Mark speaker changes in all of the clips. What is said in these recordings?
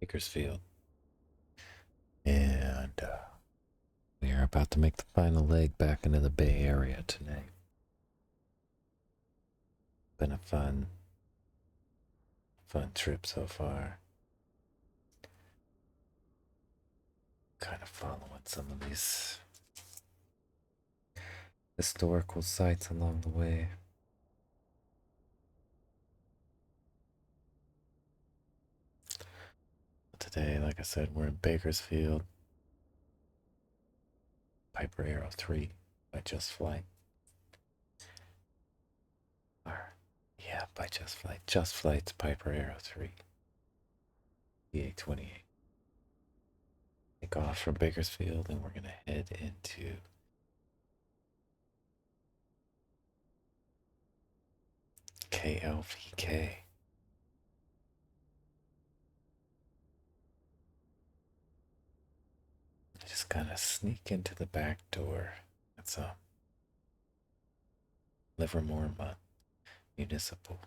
Speaker 1: Bakersfield. And we are about to make the final leg back into the Bay Area tonight. Been a fun trip so far. Kind of following some of these historical sites along the way. Today, like I said, we're in Bakersfield. Piper Arrow 3 by Just Flight. By Just Flight. Just Flight's Piper Arrow 3. PA-28. Take off from Bakersfield and we're going to head into KLVK. Just kind of sneak into the back door. That's Livermore Municipal.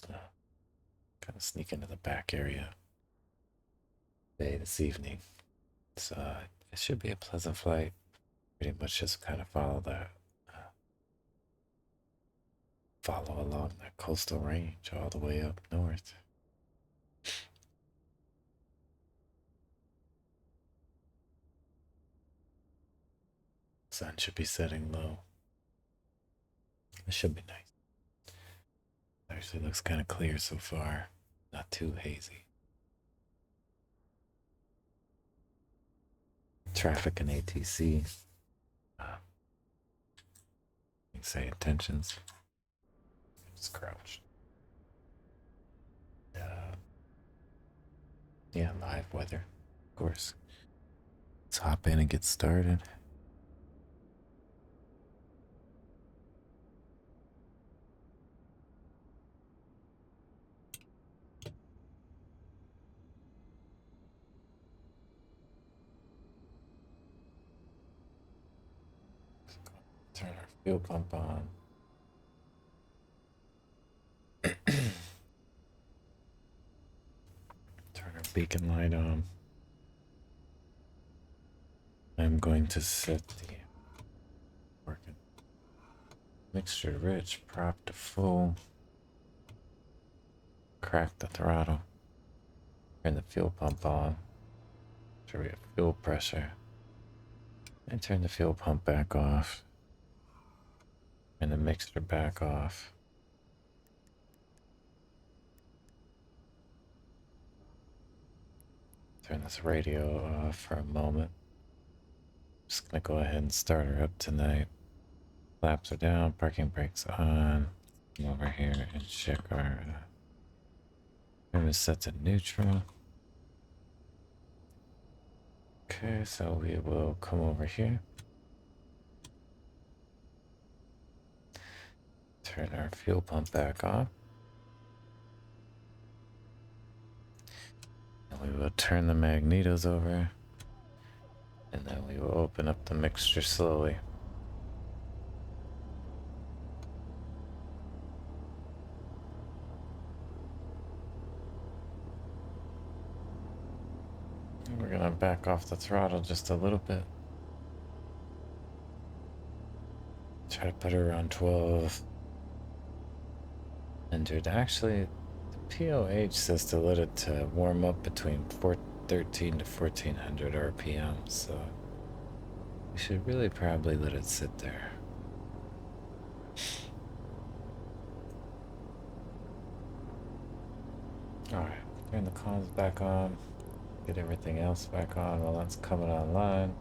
Speaker 1: Kind of sneak into the back area today, this evening. So it should be a pleasant flight. Pretty much just kind of follow along that coastal range all the way up north. Sun should be setting low. It should be nice. Actually looks kind of clear so far, not too hazy. Traffic in ATC. You can say intentions. Just crouched. Yeah, live weather, of course. Let's hop in and get started. Turn our fuel pump on. Turn our beacon light on. I'm going to set the working mixture rich, prop to full. Crack the throttle. Turn the fuel pump on. Sure we have fuel pressure. And turn the fuel pump back off. And the mixture back off. Turn this radio off for a moment. Just gonna go ahead and start her up tonight. Flaps are down, parking brakes on. Come over here and check our set to neutral. Okay, so we will come over here. Turn our fuel pump back on. And we will turn the magnetos over. And then we will open up the mixture slowly. We're gonna back off the throttle just a little bit. Try to put her around 12. Entered. Actually, the POH says to let it warm up between 13 to 1400 RPM, so we should really probably let it sit there. Alright, turn the comms back on. Get everything else back on while that's coming online.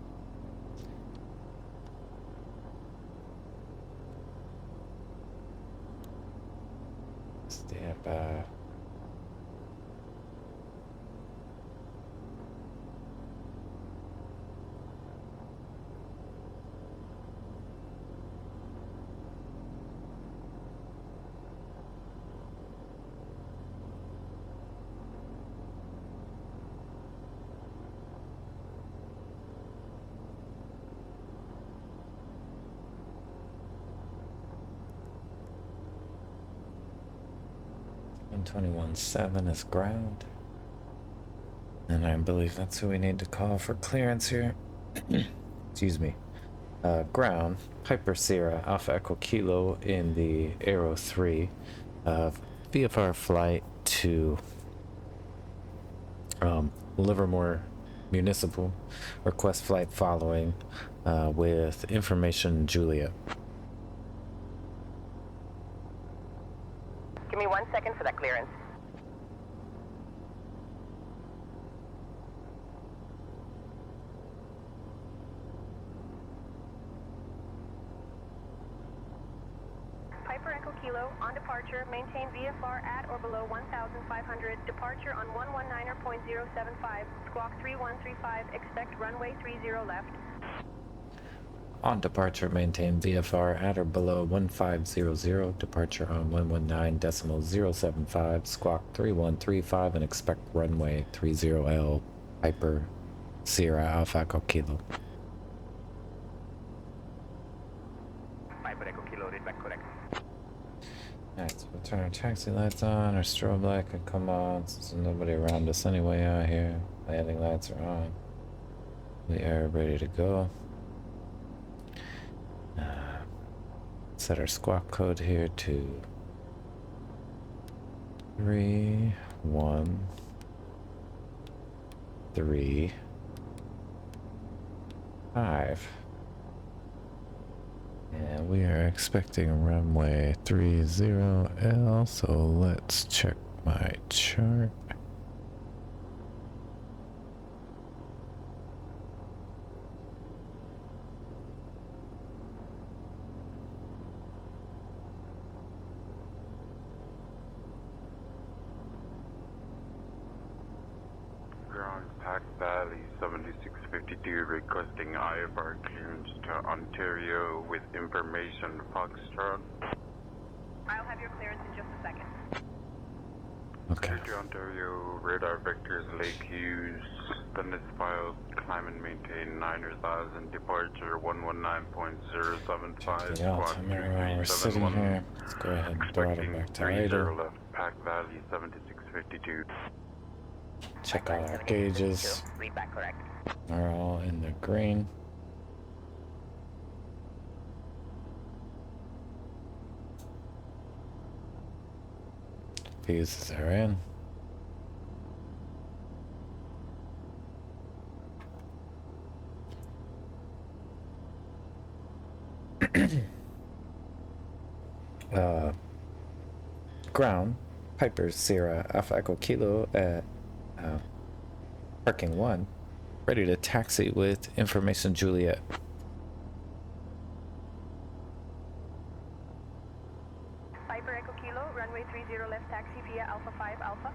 Speaker 1: Stand by. .21.7 is ground. And I believe that's who we need to call for clearance here. Excuse me. Ground, Piper Sierra, Alpha Echo Kilo in the Aero 3. VFR flight to Livermore Municipal. Request flight following with information Juliet.
Speaker 2: Give me 1 second for that clearance. Piper Echo Kilo, on departure, maintain VFR at or below 1,500, departure on 119.075, squawk 3135, expect runway 30 left.
Speaker 1: On departure, maintain VFR at or below 1500, departure on 119.075, squawk 3135, and expect runway 30L, Piper Sierra Alpha Echo Kilo.
Speaker 2: Piper Echo Kilo, read back correct.
Speaker 1: Alright, so we'll turn our taxi lights on, our strobe light can come on since there's nobody around us anyway out here. Landing lights are on. We are ready to go. Set our squawk code here to 3135. And we are expecting runway 30L, so let's check my chart.
Speaker 3: Valley 7652 requesting IFR clearance to Ontario with information Foxtrot.
Speaker 2: I'll have your clearance in just a second.
Speaker 1: Okay.
Speaker 3: To Ontario, radar vectors, lake use, Municipal, climb and maintain 9,000, departure 119.075, squawk
Speaker 1: we're sitting
Speaker 3: 2371.
Speaker 1: here. Let's go ahead and throttle back to idle.
Speaker 3: left, Pack Valley 7652.
Speaker 1: Check all our gauges.
Speaker 2: Read back correct.
Speaker 1: Are all in the green. Fuses are in. Ground, Piper Sierra Alpha Echo Kilo at parking 1, ready to taxi with information Juliet.
Speaker 2: Piper Echo Kilo, runway 30 left taxi via Alpha 5 Alpha.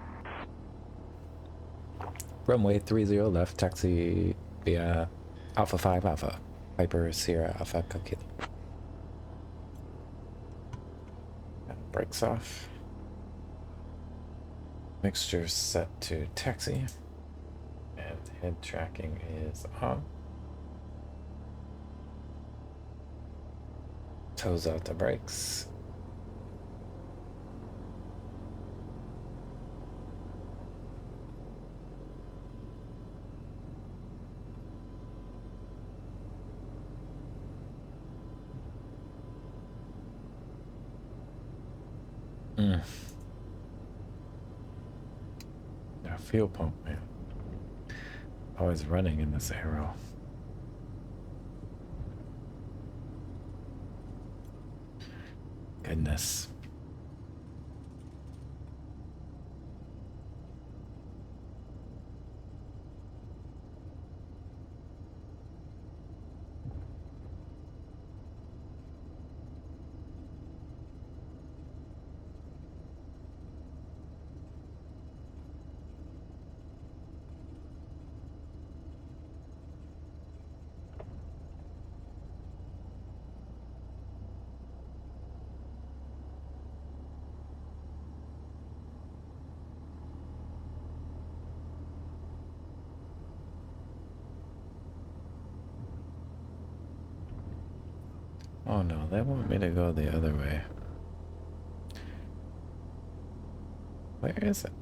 Speaker 1: Runway 30 left taxi via Alpha 5 Alpha. Piper Sierra Alpha Echo Kilo. Brakes off. Mixture set to taxi. And head tracking is on. Toes out the brakes. Our fuel pump, man. Always running in this arrow. Goodness. Oh no, they want me to go the other way. Where is it?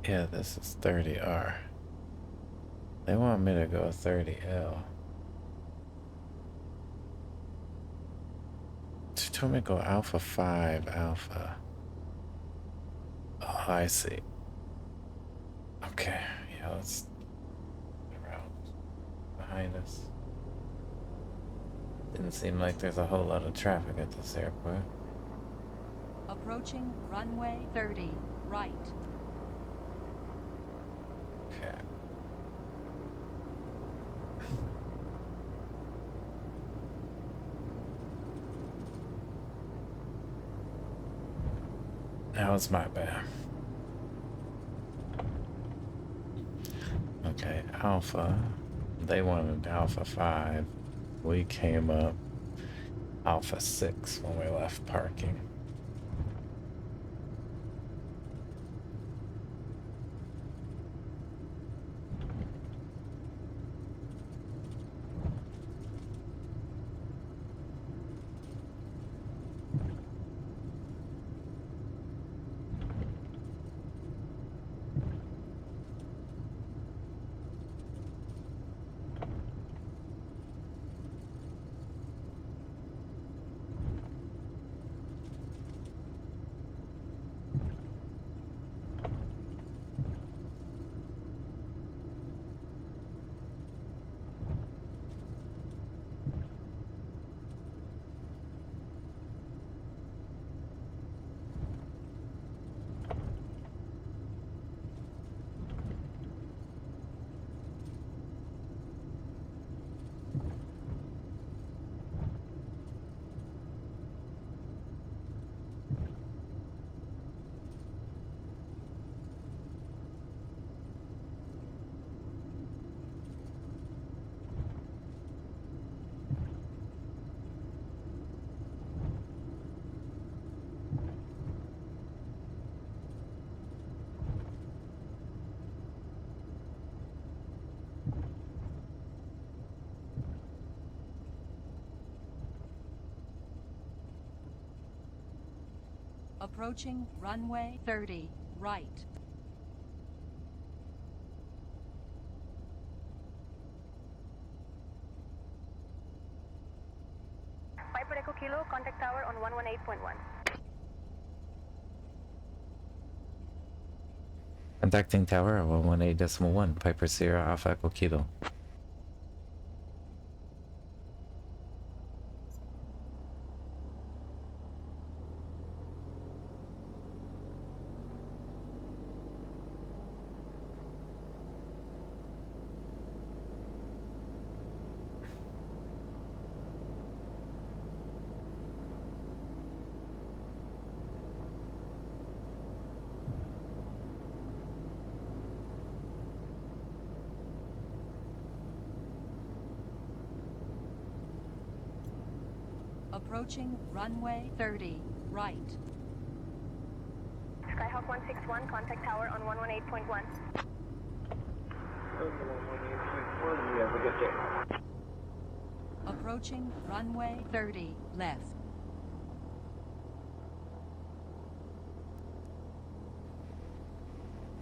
Speaker 1: Yeah, this is 30R. They want me to go 30L. She told me to go Alpha 5, Alpha. Oh, I see. Okay, yeah, let's around behind us. Didn't seem like there's a whole lot of traffic at this airport.
Speaker 4: Approaching runway 30, right.
Speaker 1: Okay. That was my bad. Okay, Alpha. They wanted Alpha 5. We came up Alpha 6 when we left parking.
Speaker 4: Approaching runway 30, right.
Speaker 2: Piper Echo Kilo, contact tower on 118.1.
Speaker 1: Contacting tower 118.1, Piper Sierra Alpha Echo Kilo.
Speaker 4: Approaching runway 30, right.
Speaker 2: Skyhawk 161, contact tower on 118.1.
Speaker 5: You have a good day.
Speaker 4: Approaching runway 30, left.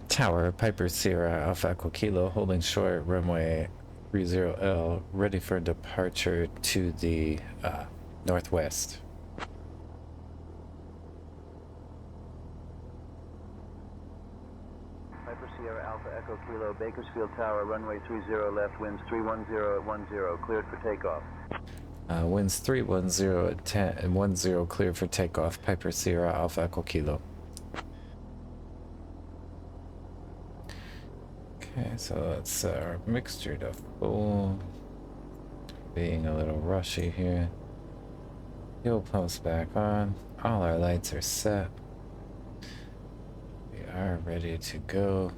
Speaker 1: Tower, Piper Sierra Alpha Echo Kilo, holding short runway 30L, ready for departure to the northwest.
Speaker 5: Piper Sierra Alpha Echo Kilo, Bakersfield Tower, runway 30 left, winds 310 at 10, cleared for takeoff.
Speaker 1: Winds 310 at 10 and 10, cleared for takeoff. Piper Sierra Alpha Echo Kilo. Okay, so that's our mixture to full. Being a little rushy here. Fuel pumps back on. All our lights are set. We are ready to go.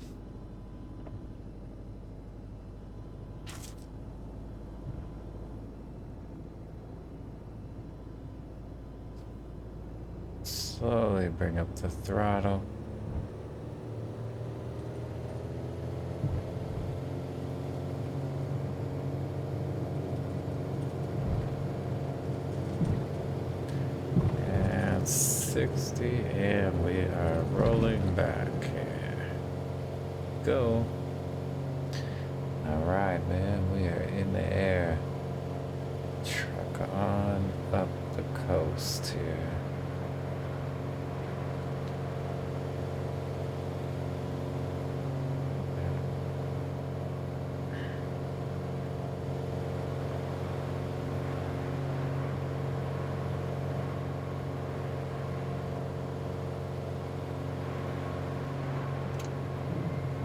Speaker 1: Slowly bring up the throttle. And 60, and we are rolling back here. go. All right, man, we are in the air. Truck on up the coast here.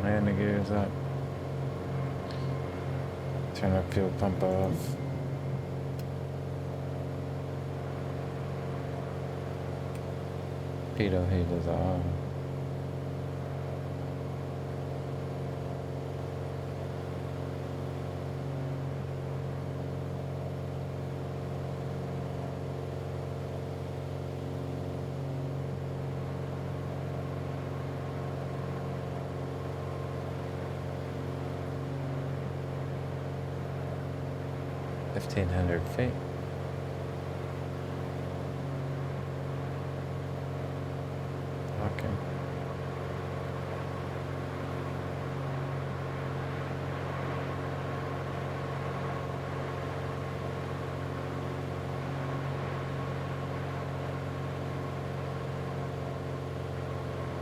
Speaker 1: Landing gears up. Turn our fuel pump off. Pitot heat is on. $1,500 feet. Okay.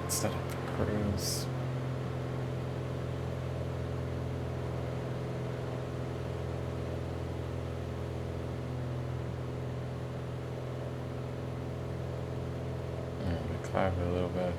Speaker 1: Set up the cruise. Climb a little bit.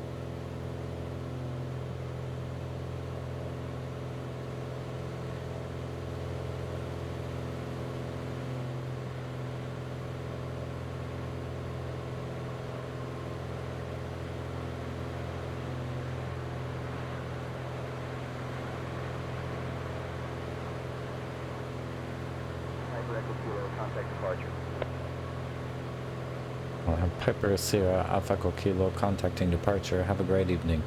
Speaker 5: Contact departure.
Speaker 1: Piper Sierra Alpha Echo Kilo contacting departure. Have a great evening.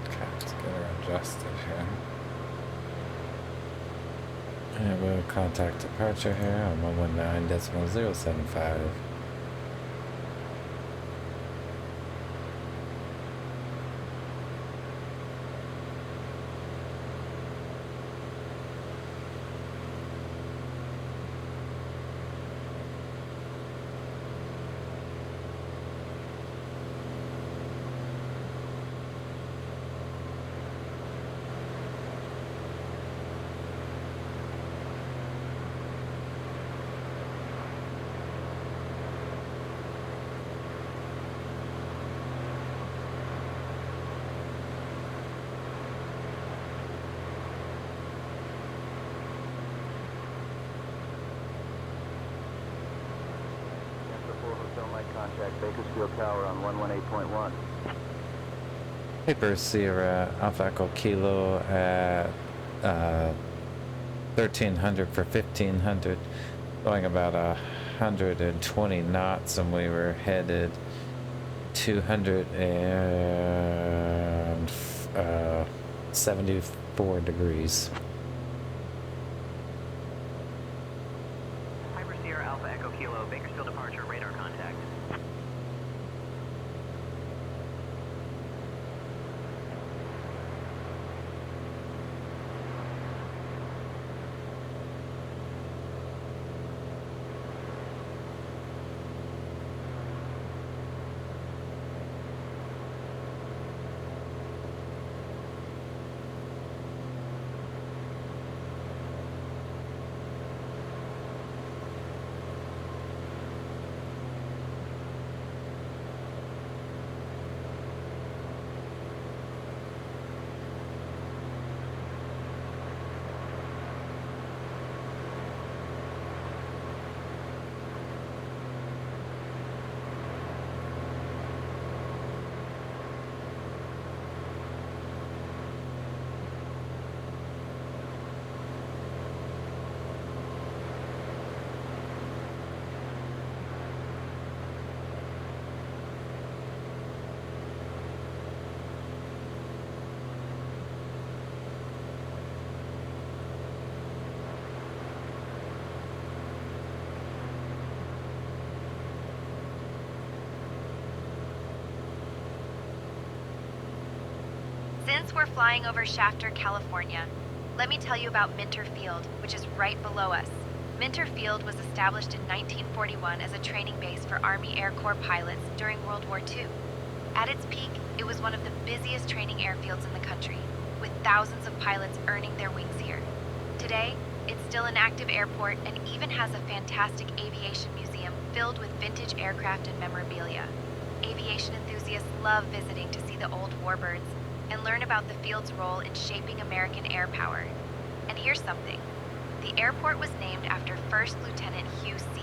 Speaker 1: Okay, let's get her adjusted here. And we'll contact departure here on 119.075.
Speaker 5: Contact Bakersfield Tower on 118.1.
Speaker 1: Piper Sierra Alpha Echo Kilo at 1300 for 1500, going about 120 knots, and we were headed 274 degrees.
Speaker 6: Piper Sierra Alpha Echo Kilo, Bakersfield departure, radar contact.
Speaker 7: we're flying over Shafter, California. Let me tell you about Minter Field, which is right below us. Minter Field was established in 1941 as a training base for Army Air Corps pilots during World War II. At its peak, it was one of the busiest training airfields in the country, with thousands of pilots earning their wings here. Today, it's still an active airport and even has a fantastic aviation museum filled with vintage aircraft and memorabilia. Aviation enthusiasts love visiting to see the old warbirds and learn about the field's role in shaping American air power. And here's something. The airport was named after First Lieutenant Hugh C.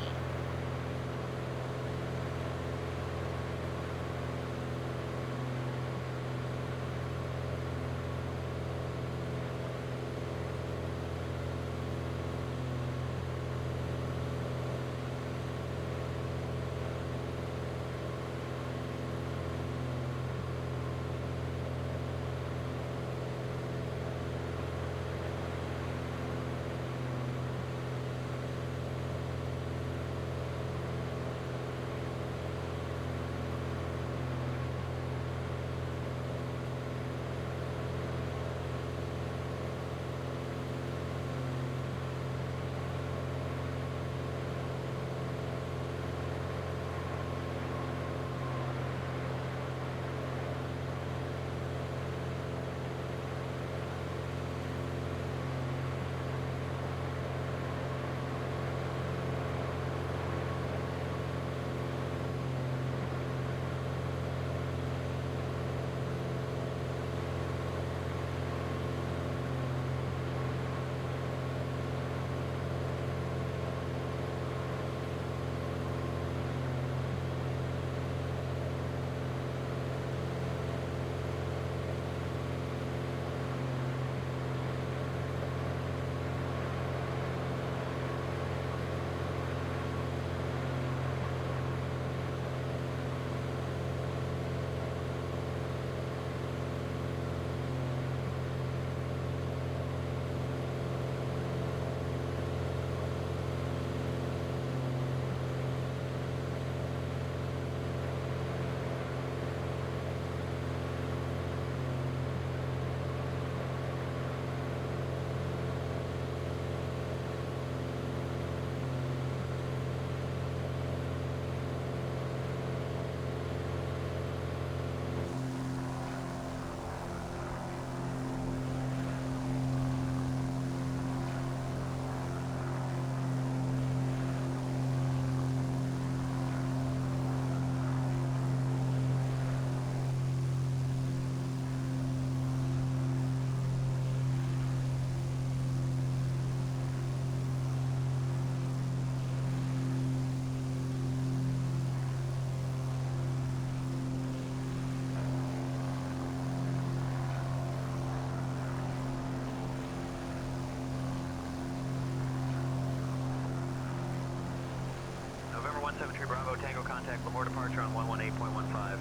Speaker 6: Bravo, Tango contact, Livermore departure on 118.15.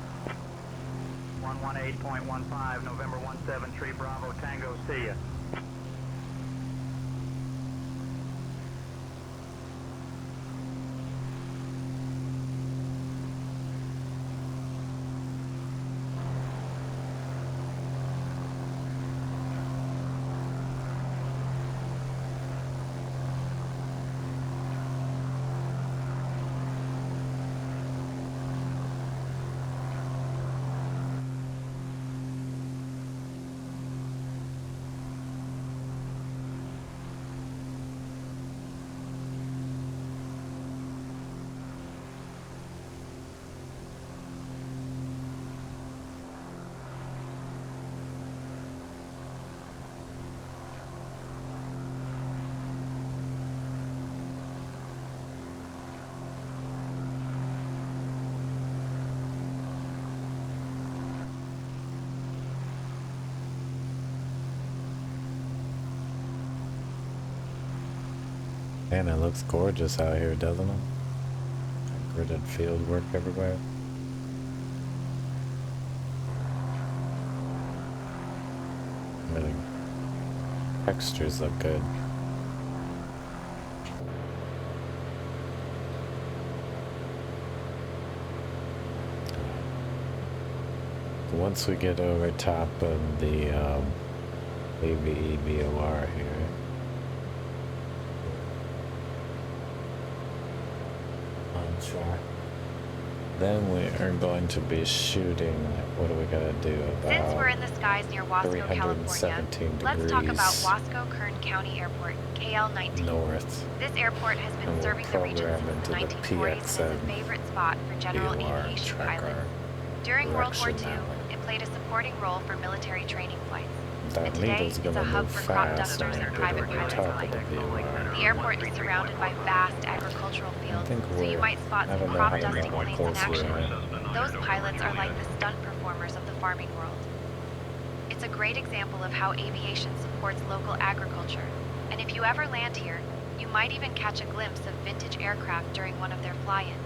Speaker 5: 118.15, November 173 Bravo, Tango, see ya.
Speaker 1: Man, it looks gorgeous out here, doesn't it? Gridded field work everywhere. Really, textures look good. The one once we get over top of the AVE VOR here. Onshore. Then we are going to be shooting. What do we gotta do about?
Speaker 7: Since we're in the skies near Wasco, California,
Speaker 1: 317
Speaker 7: let's talk about
Speaker 1: degrees
Speaker 7: Wasco Kern County Airport, KL-19.
Speaker 1: north.
Speaker 7: This airport has been
Speaker 1: And we'll
Speaker 7: serving the region
Speaker 1: program
Speaker 7: since the
Speaker 1: into the
Speaker 7: 1940s and is a
Speaker 1: PX-7
Speaker 7: favorite spot for general
Speaker 1: VOR
Speaker 7: aviation
Speaker 1: track
Speaker 7: pilots.
Speaker 1: our
Speaker 7: During World War II,
Speaker 1: direction that way.
Speaker 7: it played a supporting role for military training flights.
Speaker 1: That
Speaker 7: And today,
Speaker 1: needle's
Speaker 7: it's
Speaker 1: gonna
Speaker 7: a hub
Speaker 1: move
Speaker 7: for crop
Speaker 1: fast
Speaker 7: dusters
Speaker 1: when
Speaker 7: and
Speaker 1: we get
Speaker 7: private
Speaker 1: over
Speaker 7: pilots
Speaker 1: top of
Speaker 7: alike.
Speaker 1: the VOR.
Speaker 7: The airport is surrounded by vast agricultural
Speaker 1: I
Speaker 7: fields,
Speaker 1: think
Speaker 7: so you
Speaker 1: we're,
Speaker 7: might spot
Speaker 1: I
Speaker 7: some
Speaker 1: don't know
Speaker 7: crop
Speaker 1: how
Speaker 7: dusting planes in
Speaker 1: close
Speaker 7: action.
Speaker 1: we're at.
Speaker 7: Those pilots are like the stunt performers of the farming world. It's a great example of how aviation supports local agriculture, and if you ever land here, you might even catch a glimpse of vintage aircraft during one of their fly-ins.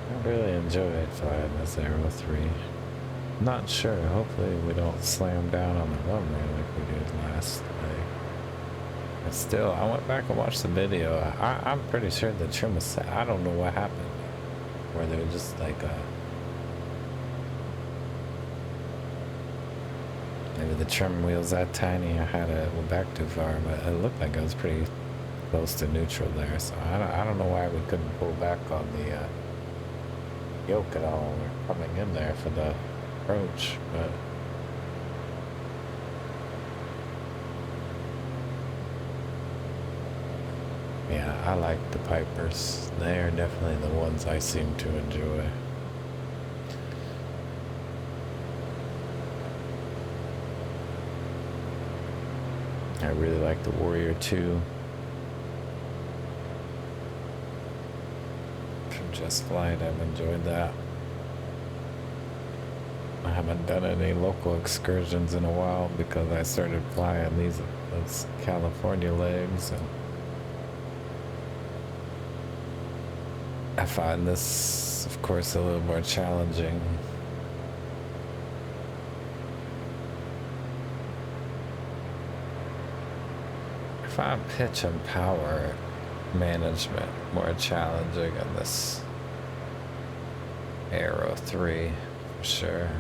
Speaker 1: I really enjoyed flying this Aero 3. Not sure, hopefully we don't slam down on the runway like we did last night. But still, I went back and watched the video. I'm pretty sure the trim was set. I don't know what happened. Where they were just like, maybe the trim wheel's that tiny. I had it went back too far, but it looked like it was pretty close to neutral there. So I don't know why we couldn't pull back on the yoke at all. We're coming in there for the approach, but yeah, I like the Pipers. They are definitely the ones I seem to enjoy. I really like the Warrior 2. From Just Flight, I've enjoyed that. I haven't done any local excursions in a while because I started flying those California legs, and I find this, of course, a little more challenging. I find pitch and power management more challenging in this Aero 3, for sure.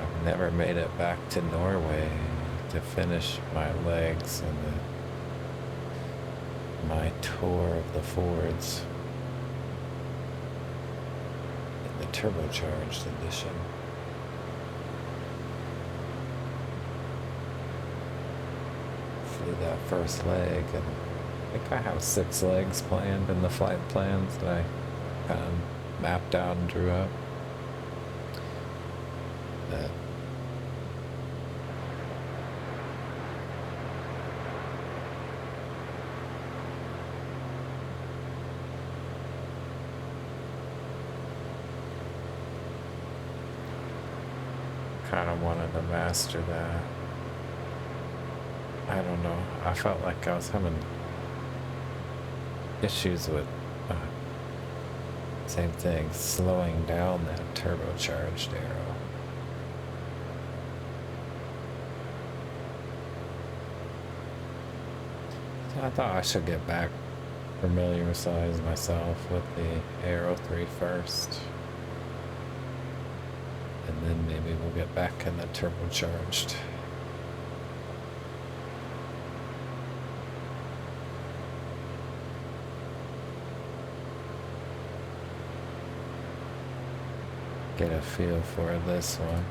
Speaker 1: I've never made it back to Norway to finish my legs and my tour of the Fords in the turbocharged edition. Flew that first leg, and I think I have 6 legs planned in the flight plans that I kind of mapped out and drew up. That kind of wanted to master that. I don't know. I felt like I was having issues with same thing, slowing down that turbocharged Aero. So I thought I should get back familiarize myself with the Aero 3 first. And then maybe we'll get back in the turbocharged. Get a feel for this one.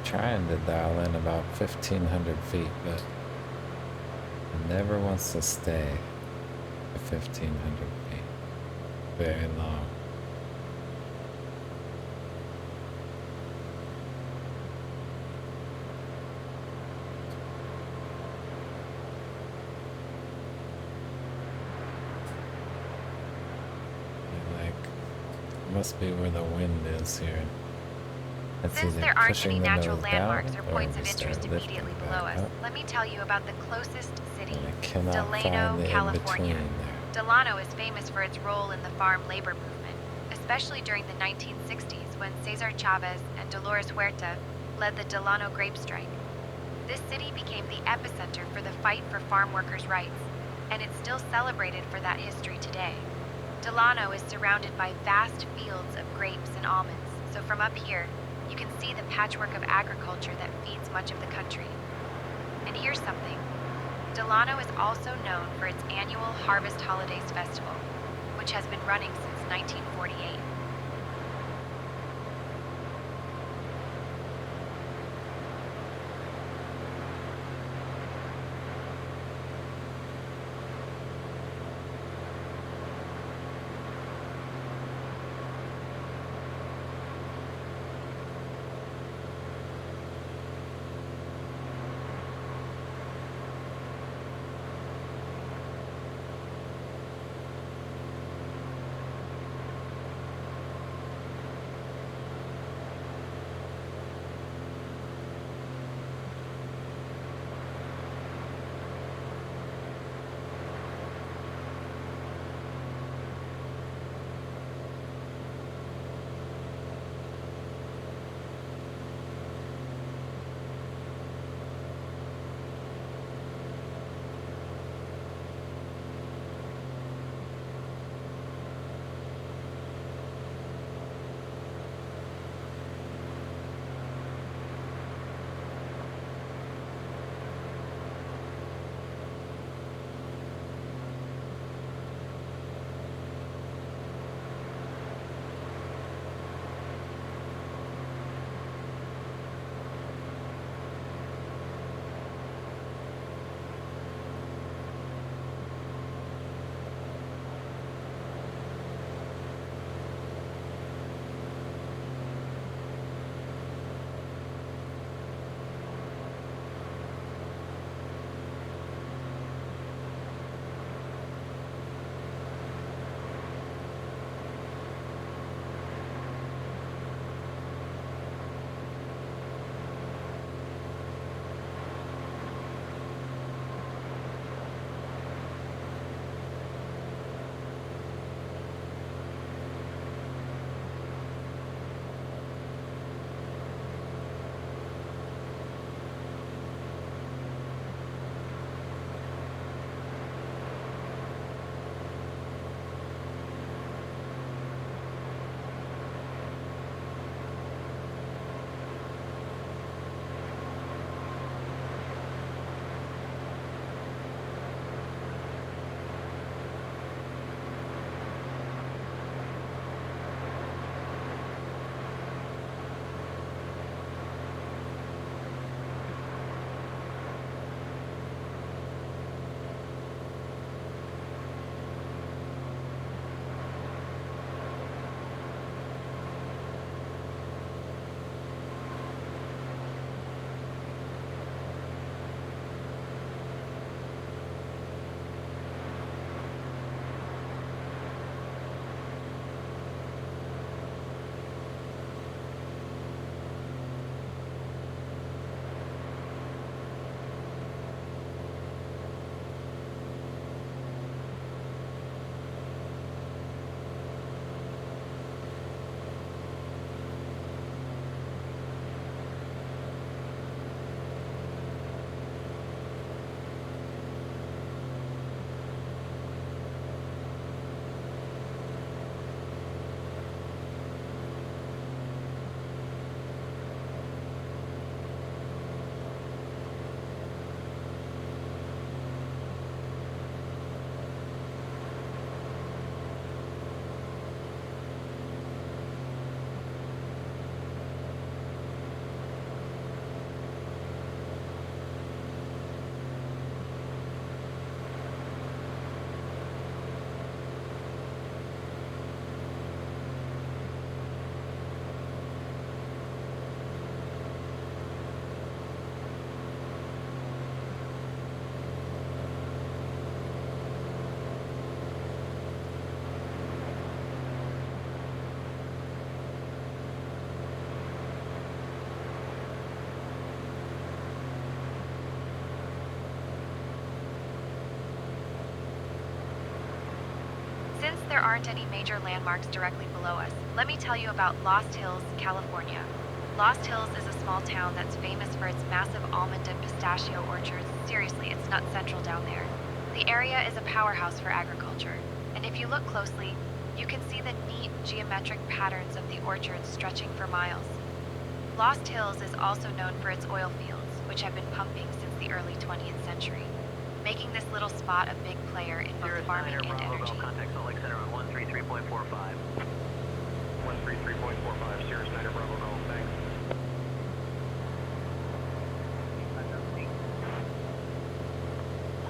Speaker 1: Trying to dial in about 1,500 feet, but never wants to stay at 1,500 feet very long. Must be where the wind is here. That's
Speaker 7: Since
Speaker 1: either
Speaker 7: there aren't
Speaker 1: pushing
Speaker 7: any
Speaker 1: the
Speaker 7: natural
Speaker 1: nose
Speaker 7: landmarks
Speaker 1: down,
Speaker 7: or points
Speaker 1: we
Speaker 7: of
Speaker 1: start
Speaker 7: interest
Speaker 1: lifting
Speaker 7: immediately
Speaker 1: back
Speaker 7: below us,
Speaker 1: up,
Speaker 7: let me tell you about the closest city,
Speaker 1: and I cannot
Speaker 7: Delano,
Speaker 1: find the
Speaker 7: California.
Speaker 1: in-between there.
Speaker 7: Delano is famous for its role in the farm labor movement, especially during the 1960s when Cesar Chavez and Dolores Huerta led the Delano grape strike. This city became the epicenter for the fight for farm workers' rights, and it's still celebrated for that history today. Delano is surrounded by vast fields of grapes and almonds, so from up here, you can see the patchwork of agriculture that feeds much of the country. And here's something. Delano is also known for its annual Harvest Holidays Festival, which has been running since 1948. there aren't any major landmarks directly below us, let me tell you about Lost Hills, California. Lost Hills is a small town that's famous for its massive almond and pistachio orchards. Seriously, it's nut central down there. The area is a powerhouse for agriculture, and if you look closely, you can see the neat geometric patterns of the orchards stretching for miles. Lost Hills is also known for its oil fields, which have been pumping since the early 20th century, making this little spot a big player in both farming and energy.
Speaker 6: Contact Salt Lake Center on 133.45. 133.45, Sierra Snyder Bravo call, thanks.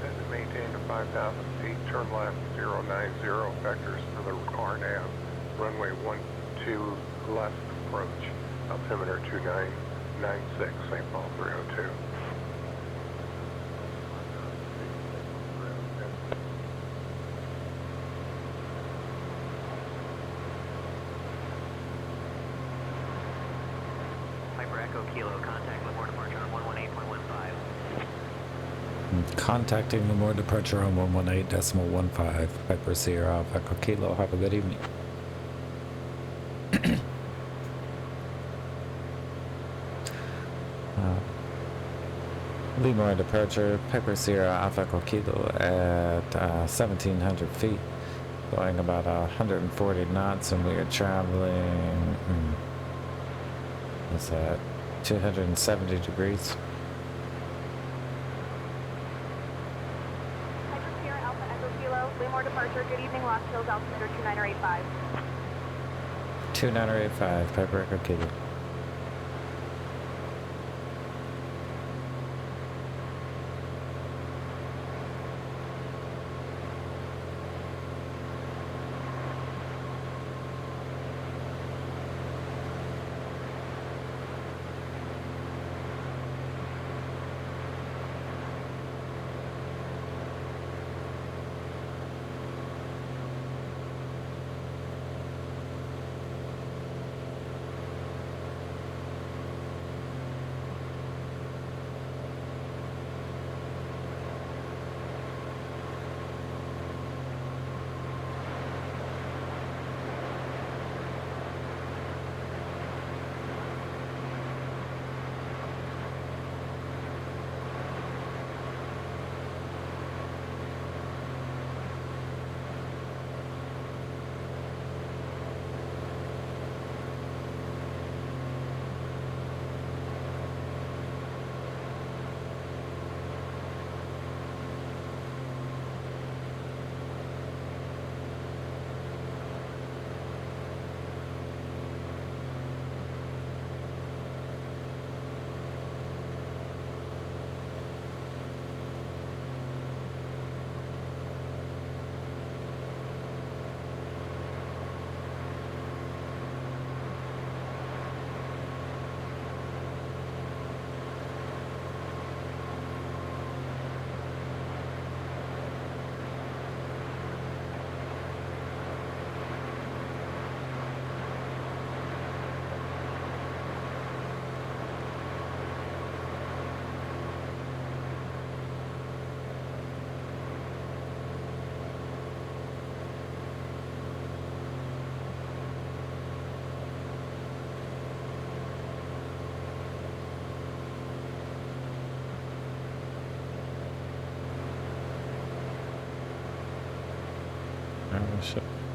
Speaker 8: Send and maintain to 5,000 feet, turn left 090, vectors for the RNAV, runway 12 left approach, altimeter 2996, St. Paul 302.
Speaker 6: Piper Echo Kilo, contact Livermore departure on 118.15.
Speaker 1: Contacting Livermore departure on 118.15. Piper Sierra Alpha Echo Kilo. Have a good evening. Livermore departure, Piper Sierra Alpha Echo Kilo at 1,700 feet, going about 140 knots, and we are traveling. What's that? 270 degrees.
Speaker 2: Piper Sierra Alpha Echo Kilo, Livermore departure, good evening, Lost Hills, altimeter 2985.
Speaker 1: 2985, Piper Echo Kilo.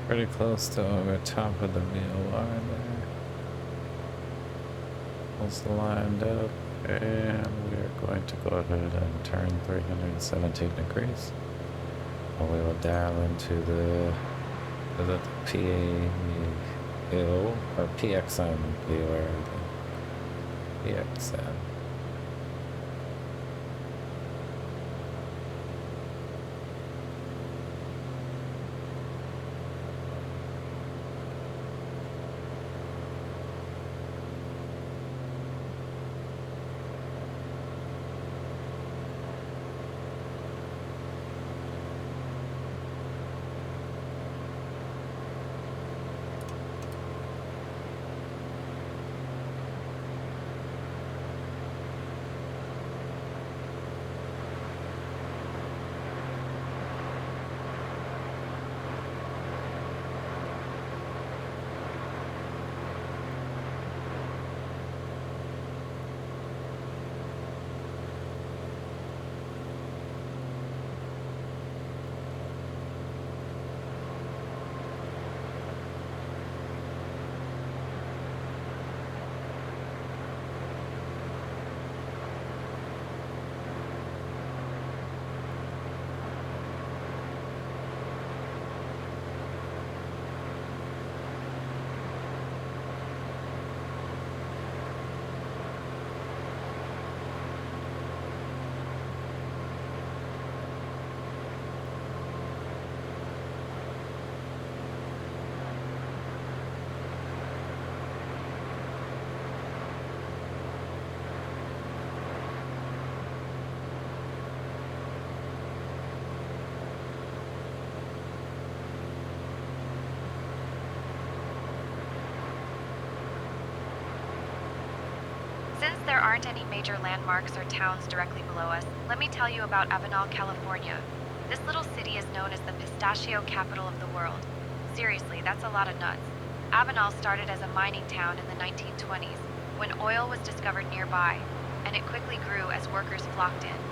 Speaker 1: Pretty close to over top of the VOR there. Pulls the line up, and we're going to go ahead and turn 317 degrees. And we will dial into the PA-hill or PXM VOR. PXM.
Speaker 7: there aren't any major landmarks or towns directly below us, let me tell you about Avenal, California. This little city is known as the pistachio capital of the world. Seriously, that's a lot of nuts. Avenal started as a mining town in the 1920s, when oil was discovered nearby, and it quickly grew as workers flocked in.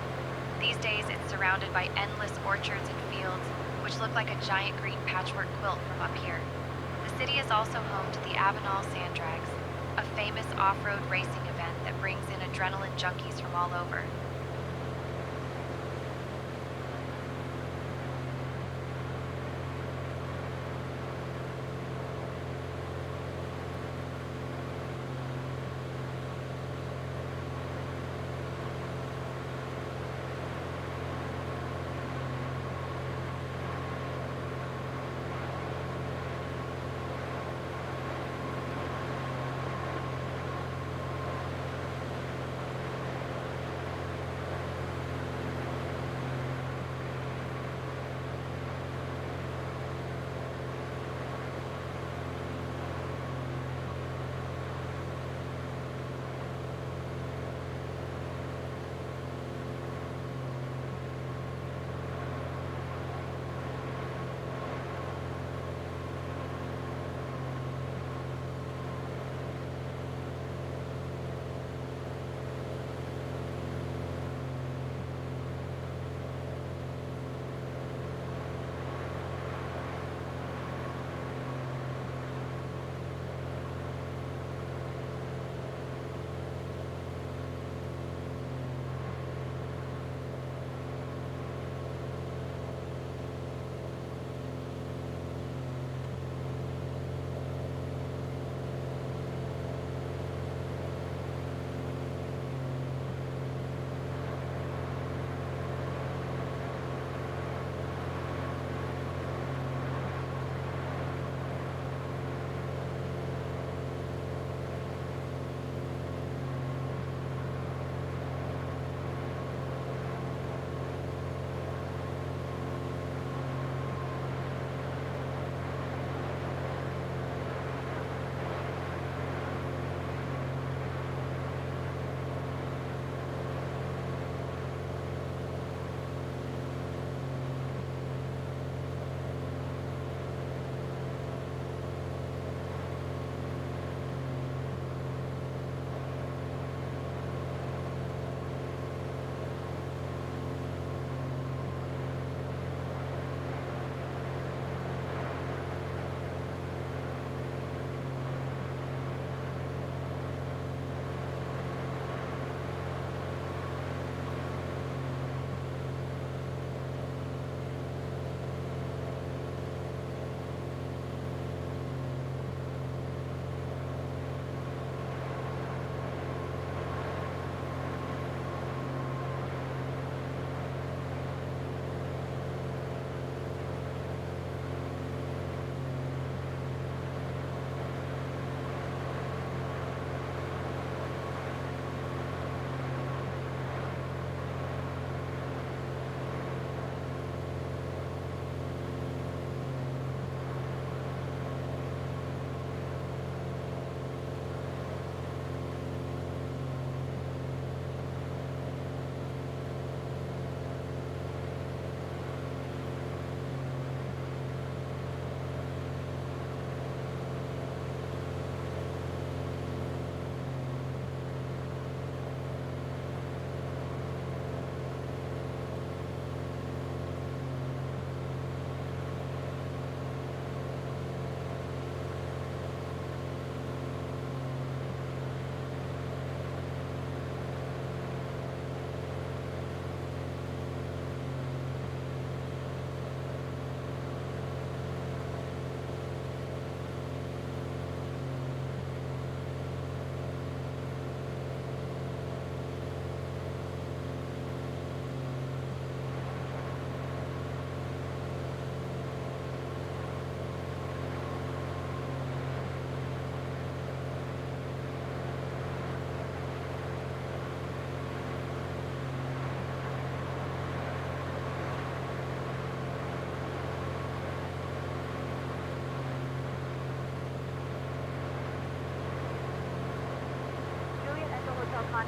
Speaker 7: These days, it's surrounded by endless orchards and fields, which look like a giant green patchwork quilt from up here. The city is also home to the Avenal Sand Drags, a famous off-road racing event that brings in adrenaline junkies from all over.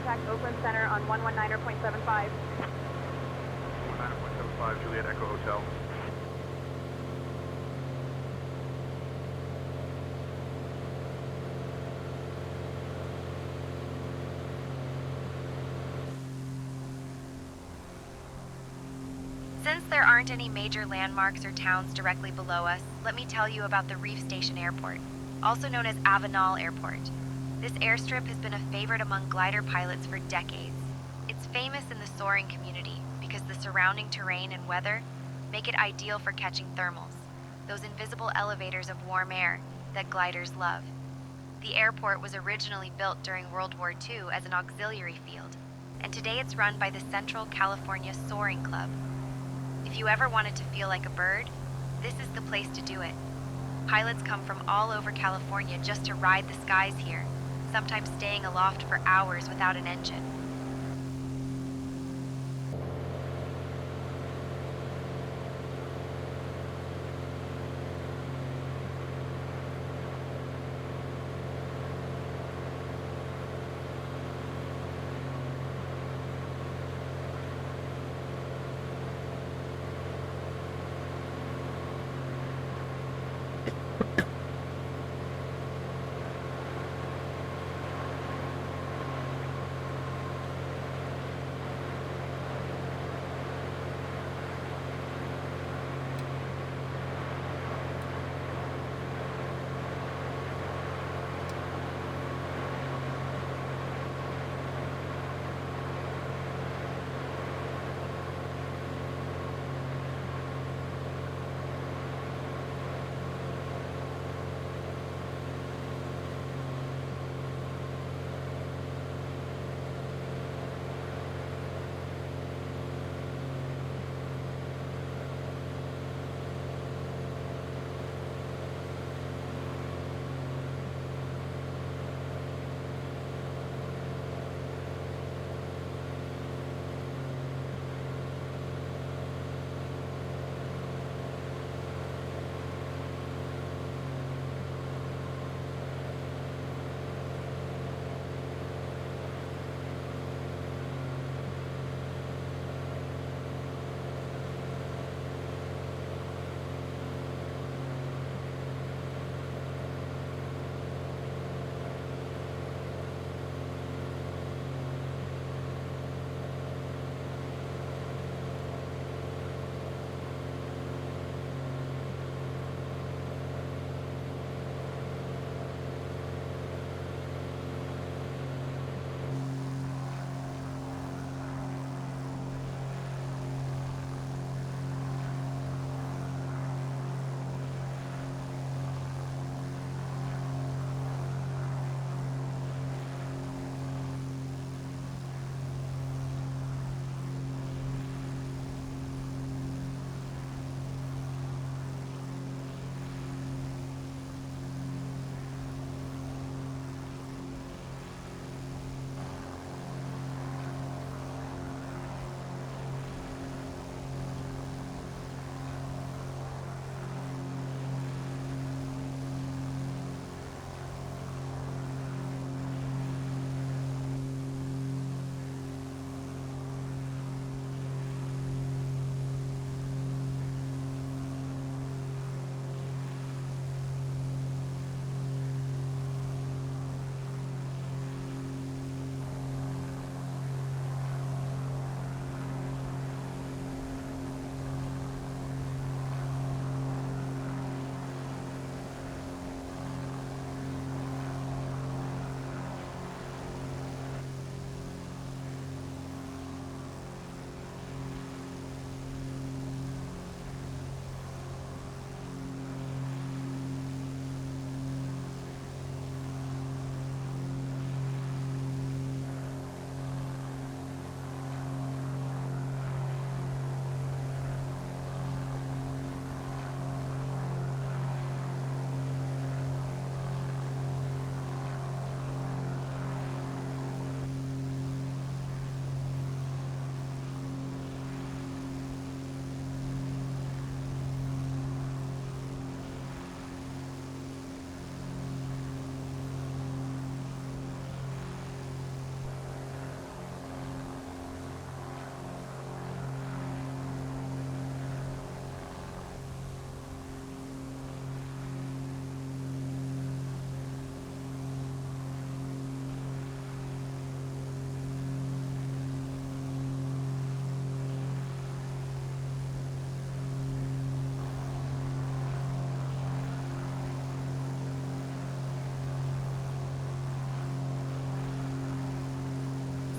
Speaker 2: contact Oakland Center on 119.75.
Speaker 8: 9.75, Juliet Echo Hotel.
Speaker 7: Since there aren't any major landmarks or towns directly below us, let me tell you about the Reef Station Airport, also known as Avenal Airport. This airstrip has been a favorite among glider pilots for decades. It's famous in the soaring community because the surrounding terrain and weather make it ideal for catching thermals, those invisible elevators of warm air that gliders love. The airport was originally built during World War II as an auxiliary field, and today it's run by the Central California Soaring Club. If you ever wanted to feel like a bird, this is the place to do it. Pilots come from all over California just to ride the skies here, sometimes staying aloft for hours without an engine.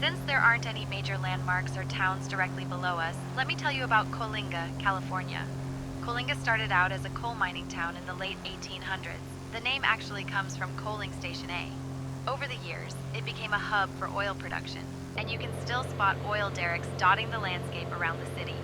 Speaker 7: Since there aren't any major landmarks or towns directly below us, let me tell you about Coalinga, California. Coalinga started out as a coal mining town in the late 1800s. The name actually comes from Coaling Station A. Over the years, it became a hub for oil production, and you can still spot oil derricks dotting the landscape around the city.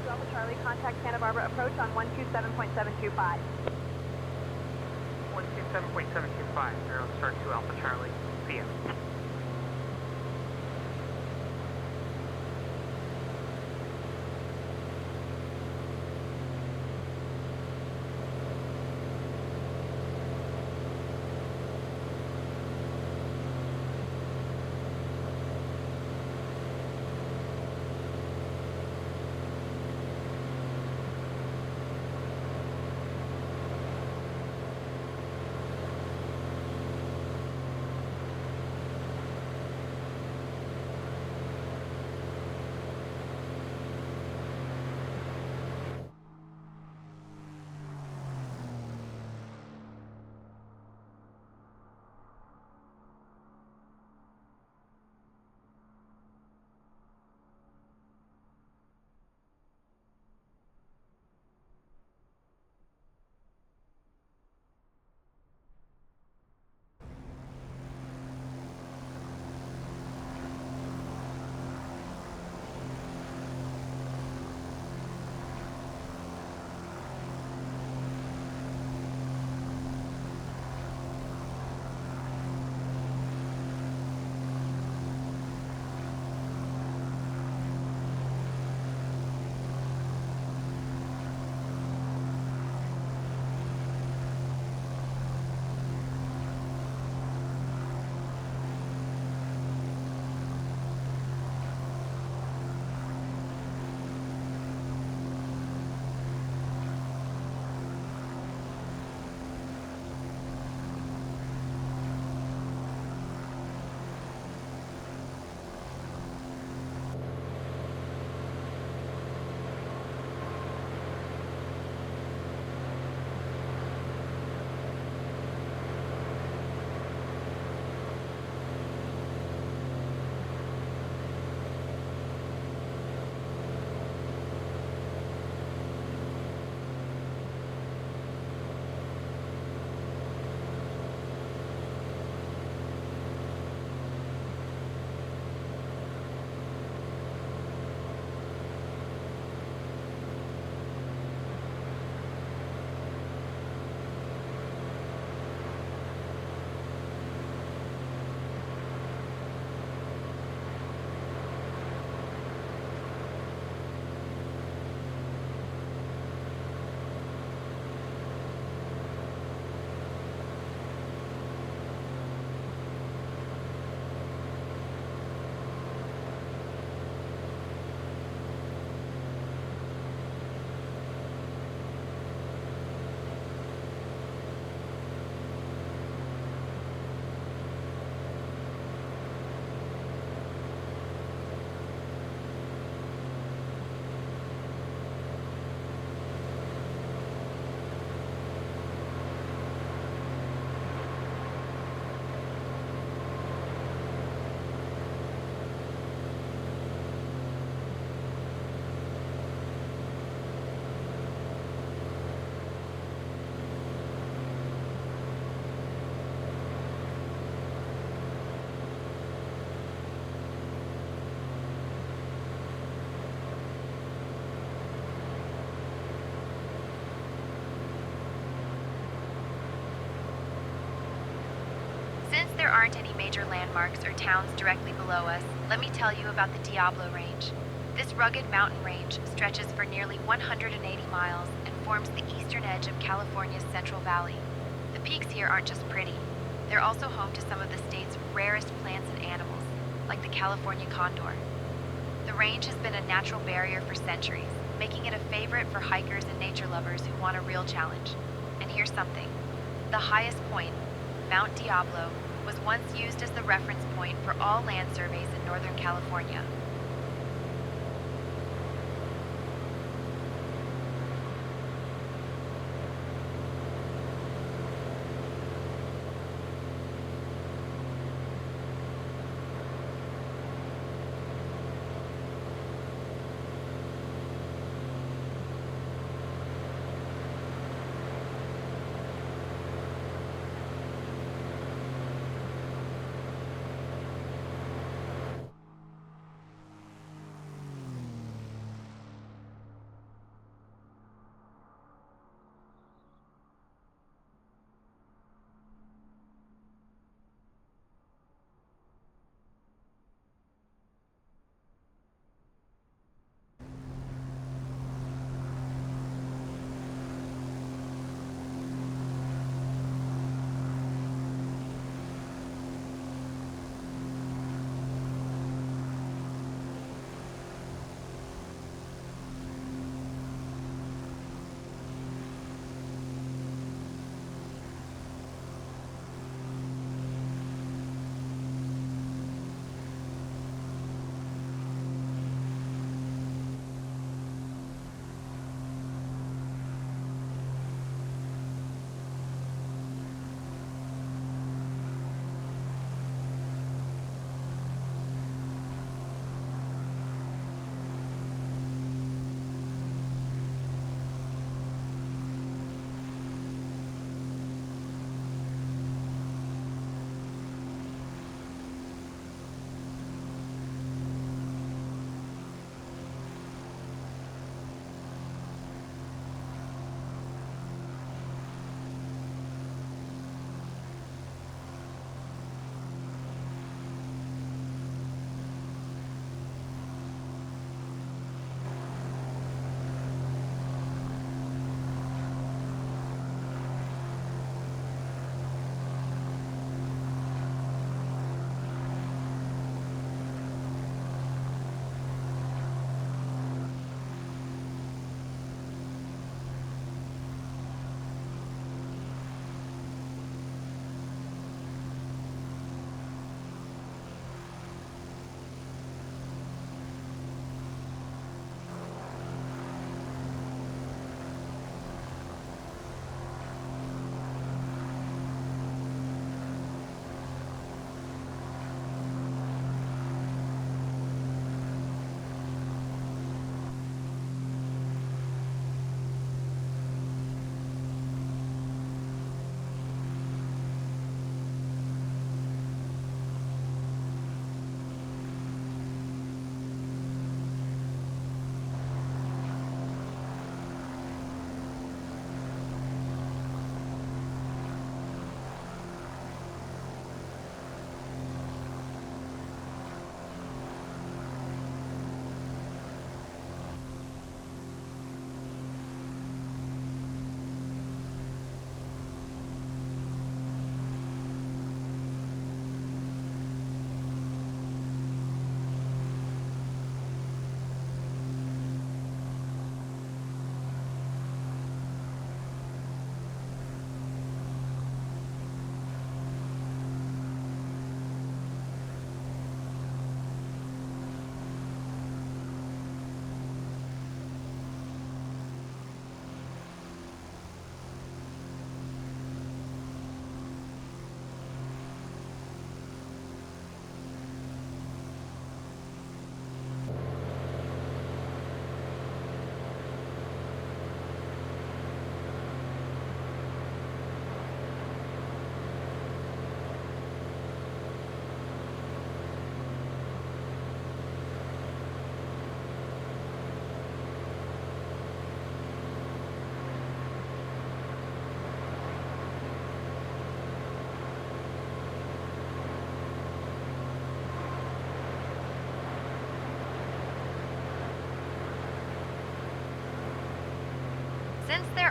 Speaker 2: Alpha Charlie, contact Santa Barbara approach on 127.725.
Speaker 6: 127.725, Aero Star 2 Alpha Charlie, PM.
Speaker 7: aren't any major landmarks or towns directly below us, let me tell you about the Diablo Range. This rugged mountain range stretches for nearly 180 miles and forms the eastern edge of California's Central Valley. The peaks here aren't just pretty, they're also home to some of the state's rarest plants and animals, like the California condor. The range has been a natural barrier for centuries, making it a favorite for hikers and nature lovers who want a real challenge. And here's something. The highest point, Mount Diablo, was once used as the reference point for all land surveys in Northern California.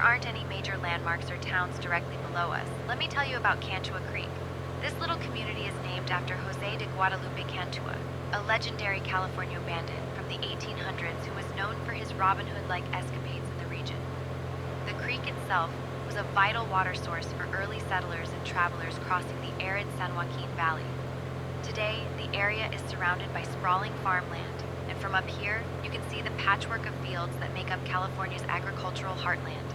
Speaker 7: aren't any major landmarks or towns directly below us, let me tell you about Cantua Creek. This little community is named after Jose de Guadalupe Cantua, a legendary California bandit from the 1800s who was known for his Robin Hood-like escapades in the region. The creek itself was a vital water source for early settlers and travelers crossing the arid San Joaquin Valley. Today, the area is surrounded by sprawling farmland, and from up here, you can see the patchwork of fields that make up California's agricultural heartland.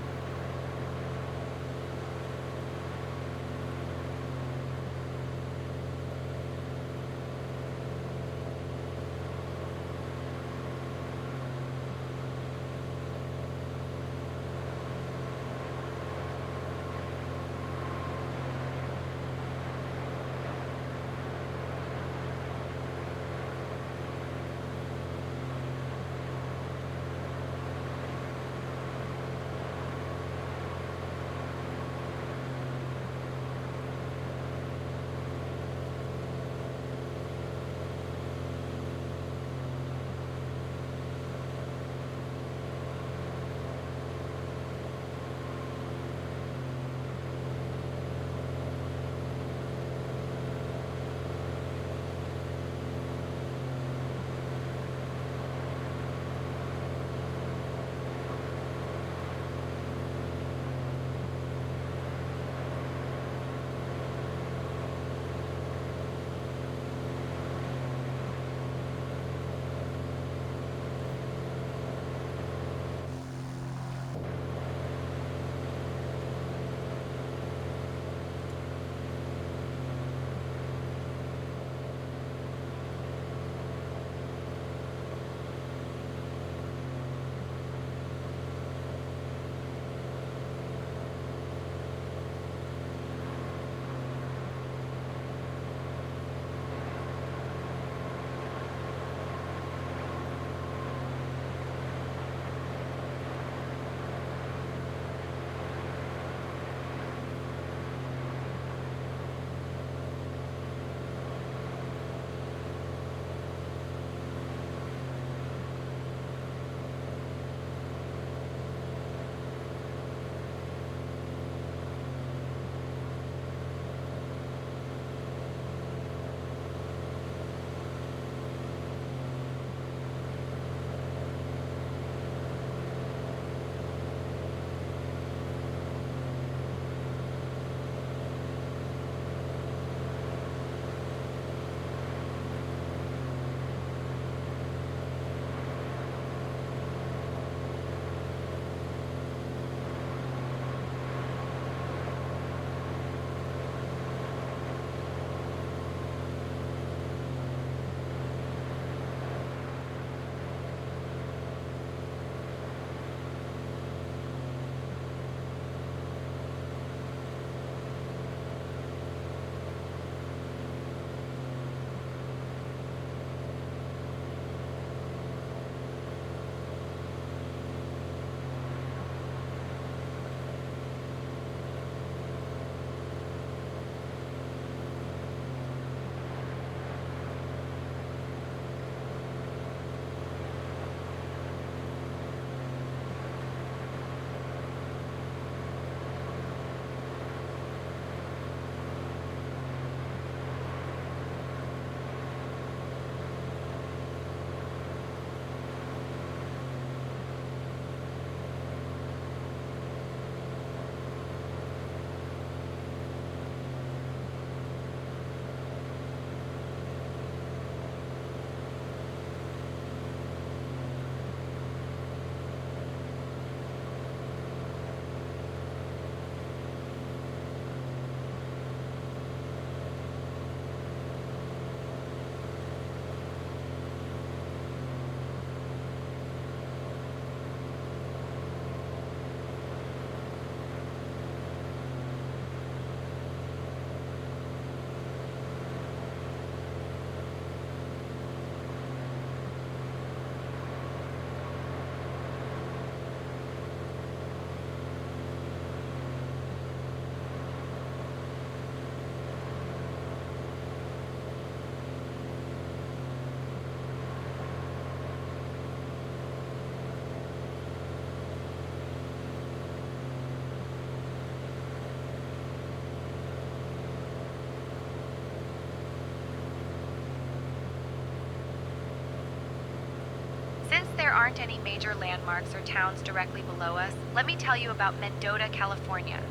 Speaker 7: there aren't any major landmarks or towns directly below us, let me tell you about Mendota, California.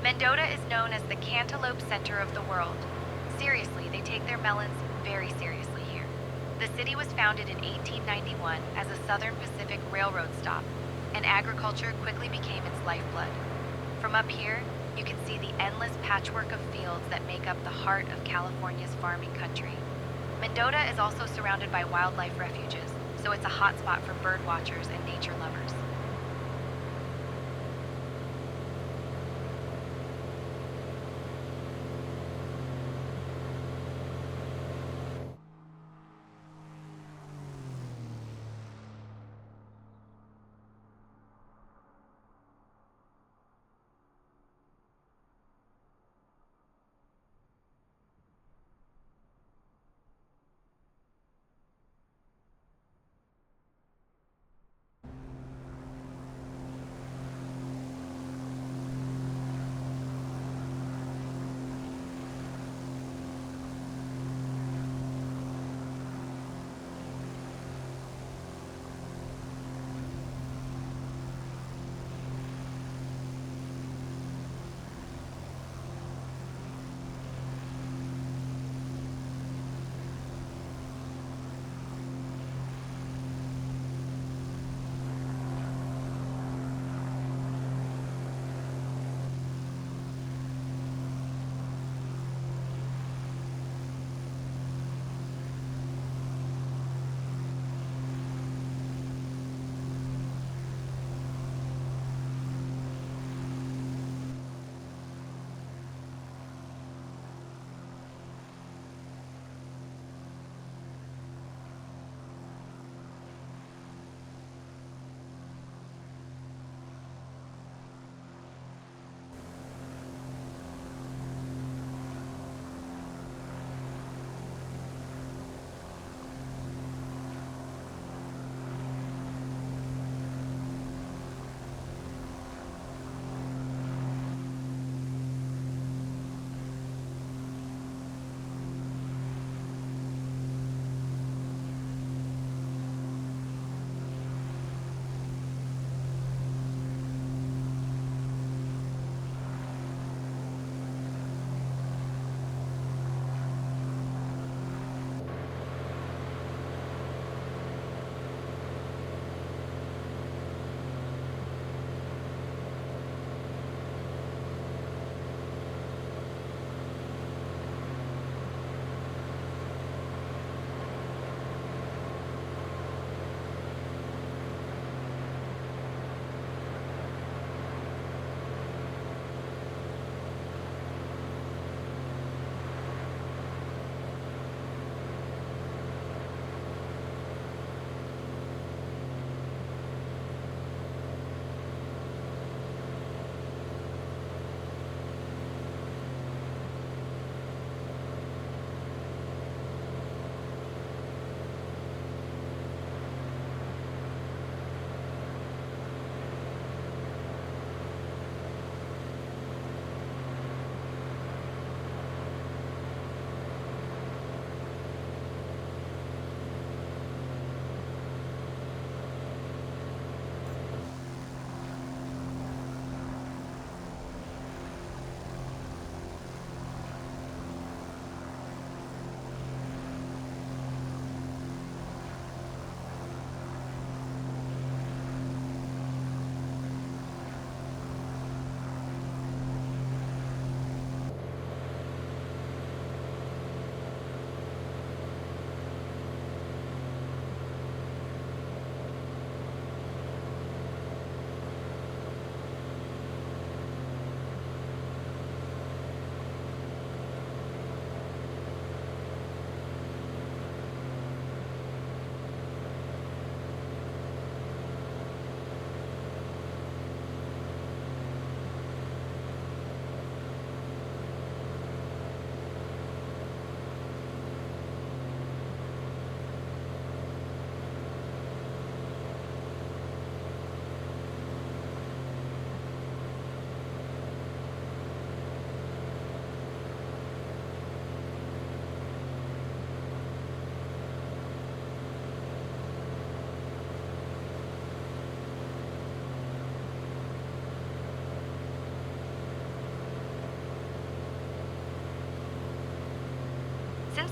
Speaker 7: Mendota is known as the cantaloupe center of the world. Seriously, they take their melons very seriously here. The city was founded in 1891 as a Southern Pacific Railroad stop, and agriculture quickly became its lifeblood. From up here, you can see the endless patchwork of fields that make up the heart of California's farming country. Mendota is also surrounded by wildlife refuges, so it's a hotspot for bird watchers and nature lovers.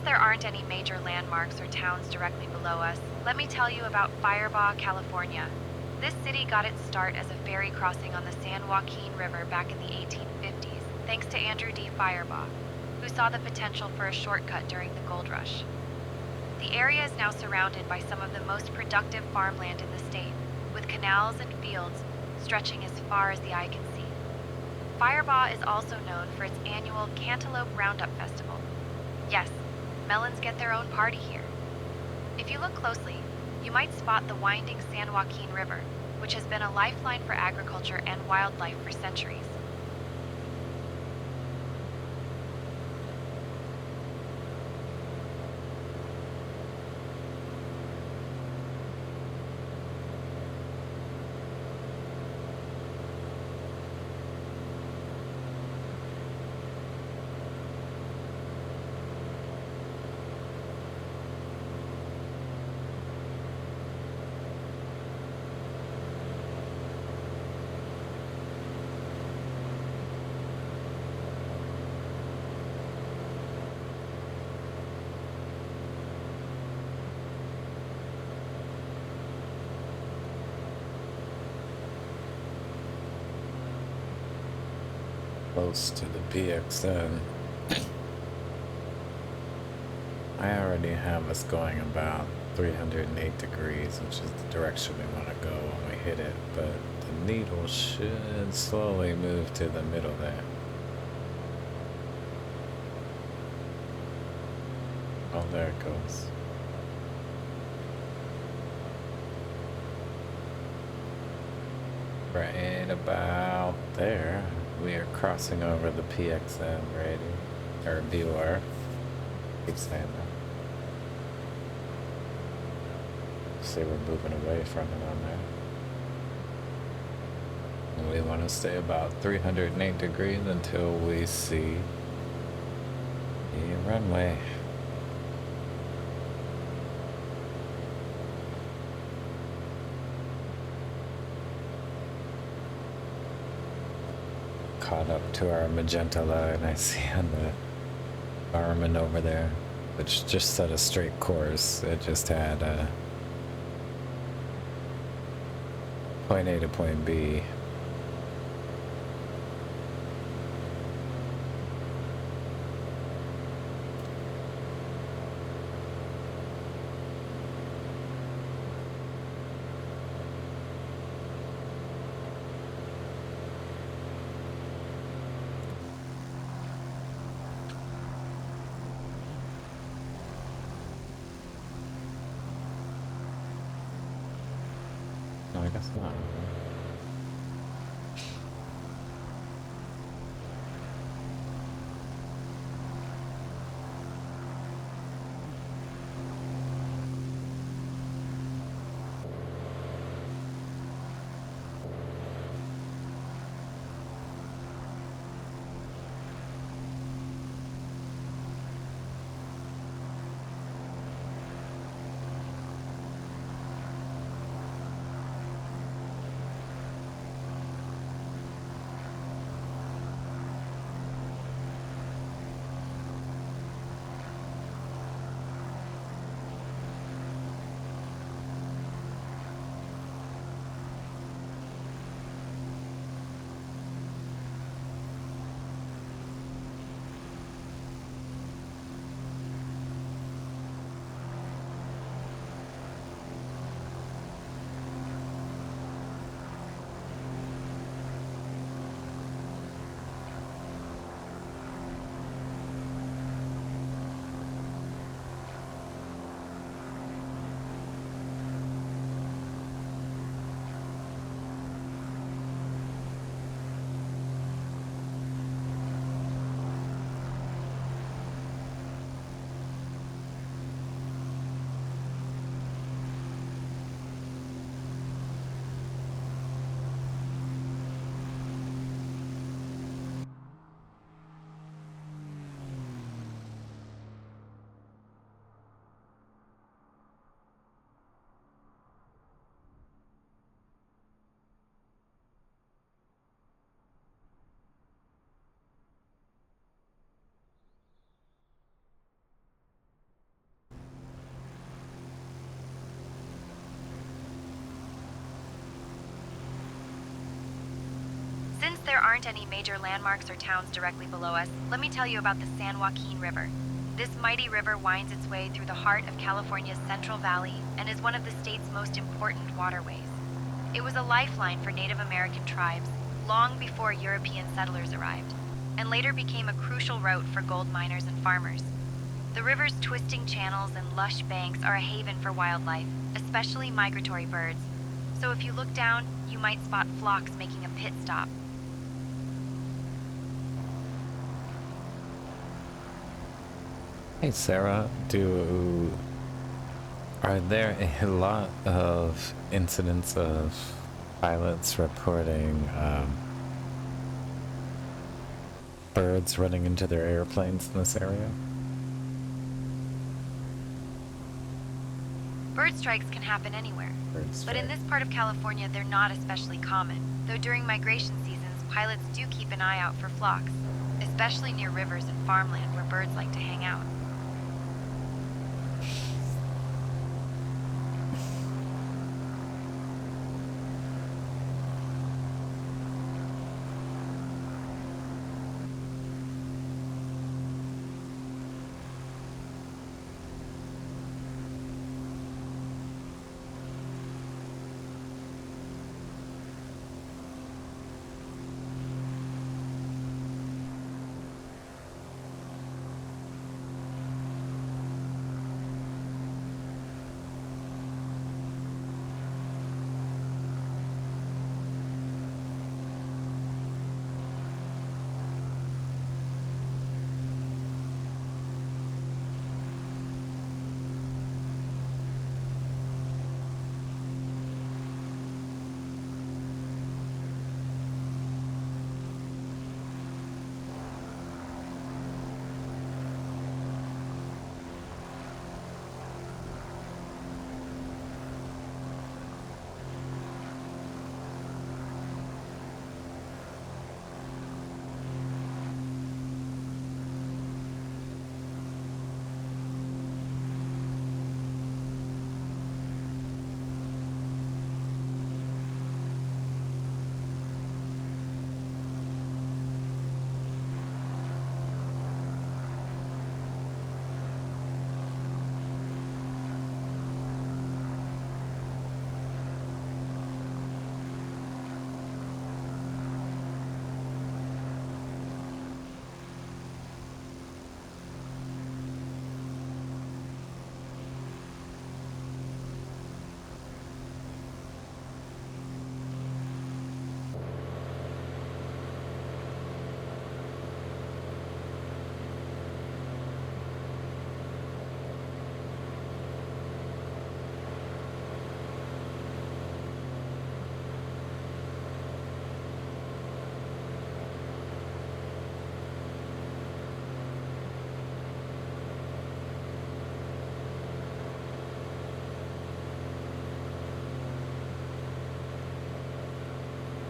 Speaker 7: there aren't any major landmarks or towns directly below us, let me tell you about Firebaugh, California. This city got its start as a ferry crossing on the San Joaquin River back in the 1850s, thanks to Andrew D. Firebaugh, who saw the potential for a shortcut during the gold rush. The area is now surrounded by some of the most productive farmland in the state, with canals and fields stretching as far as the eye can see. Firebaugh is also known for its annual Cantaloupe Roundup Festival. Yes, melons get their own party here. If you look closely, you might spot the winding San Joaquin River, which has been a lifeline for agriculture and wildlife for centuries.
Speaker 1: Close to the PXN. I already have us going about 308 degrees, which is the direction we want to go when we hit it, but the needle should slowly move to the middle there. Oh, there it goes. Right about there, we are crossing over the PXN rating, or VOR. Keep saying that. See, we're moving away from it on there. And we want to stay about 308 degrees until we see the runway. Caught up to our magenta line I see on the Garmin over there, which just set a straight course. It just had point A to point B. No, I guess not.
Speaker 7: there aren't any major landmarks or towns directly below us, let me tell you about the San Joaquin River. This mighty river winds its way through the heart of California's Central Valley and is one of the state's most important waterways. It was a lifeline for Native American tribes long before European settlers arrived, and later became a crucial route for gold miners and farmers. The river's twisting channels and lush banks are a haven for wildlife, especially migratory birds. So if you look down, you might spot flocks making a pit stop.
Speaker 1: Hey Sarah, are there a lot of incidents of pilots reporting birds running into their airplanes in this area?
Speaker 7: Bird strikes can happen anywhere, but in this part of California they're not especially common, though during migration seasons pilots do keep an eye out for flocks, especially near rivers and farmland where birds like to hang out.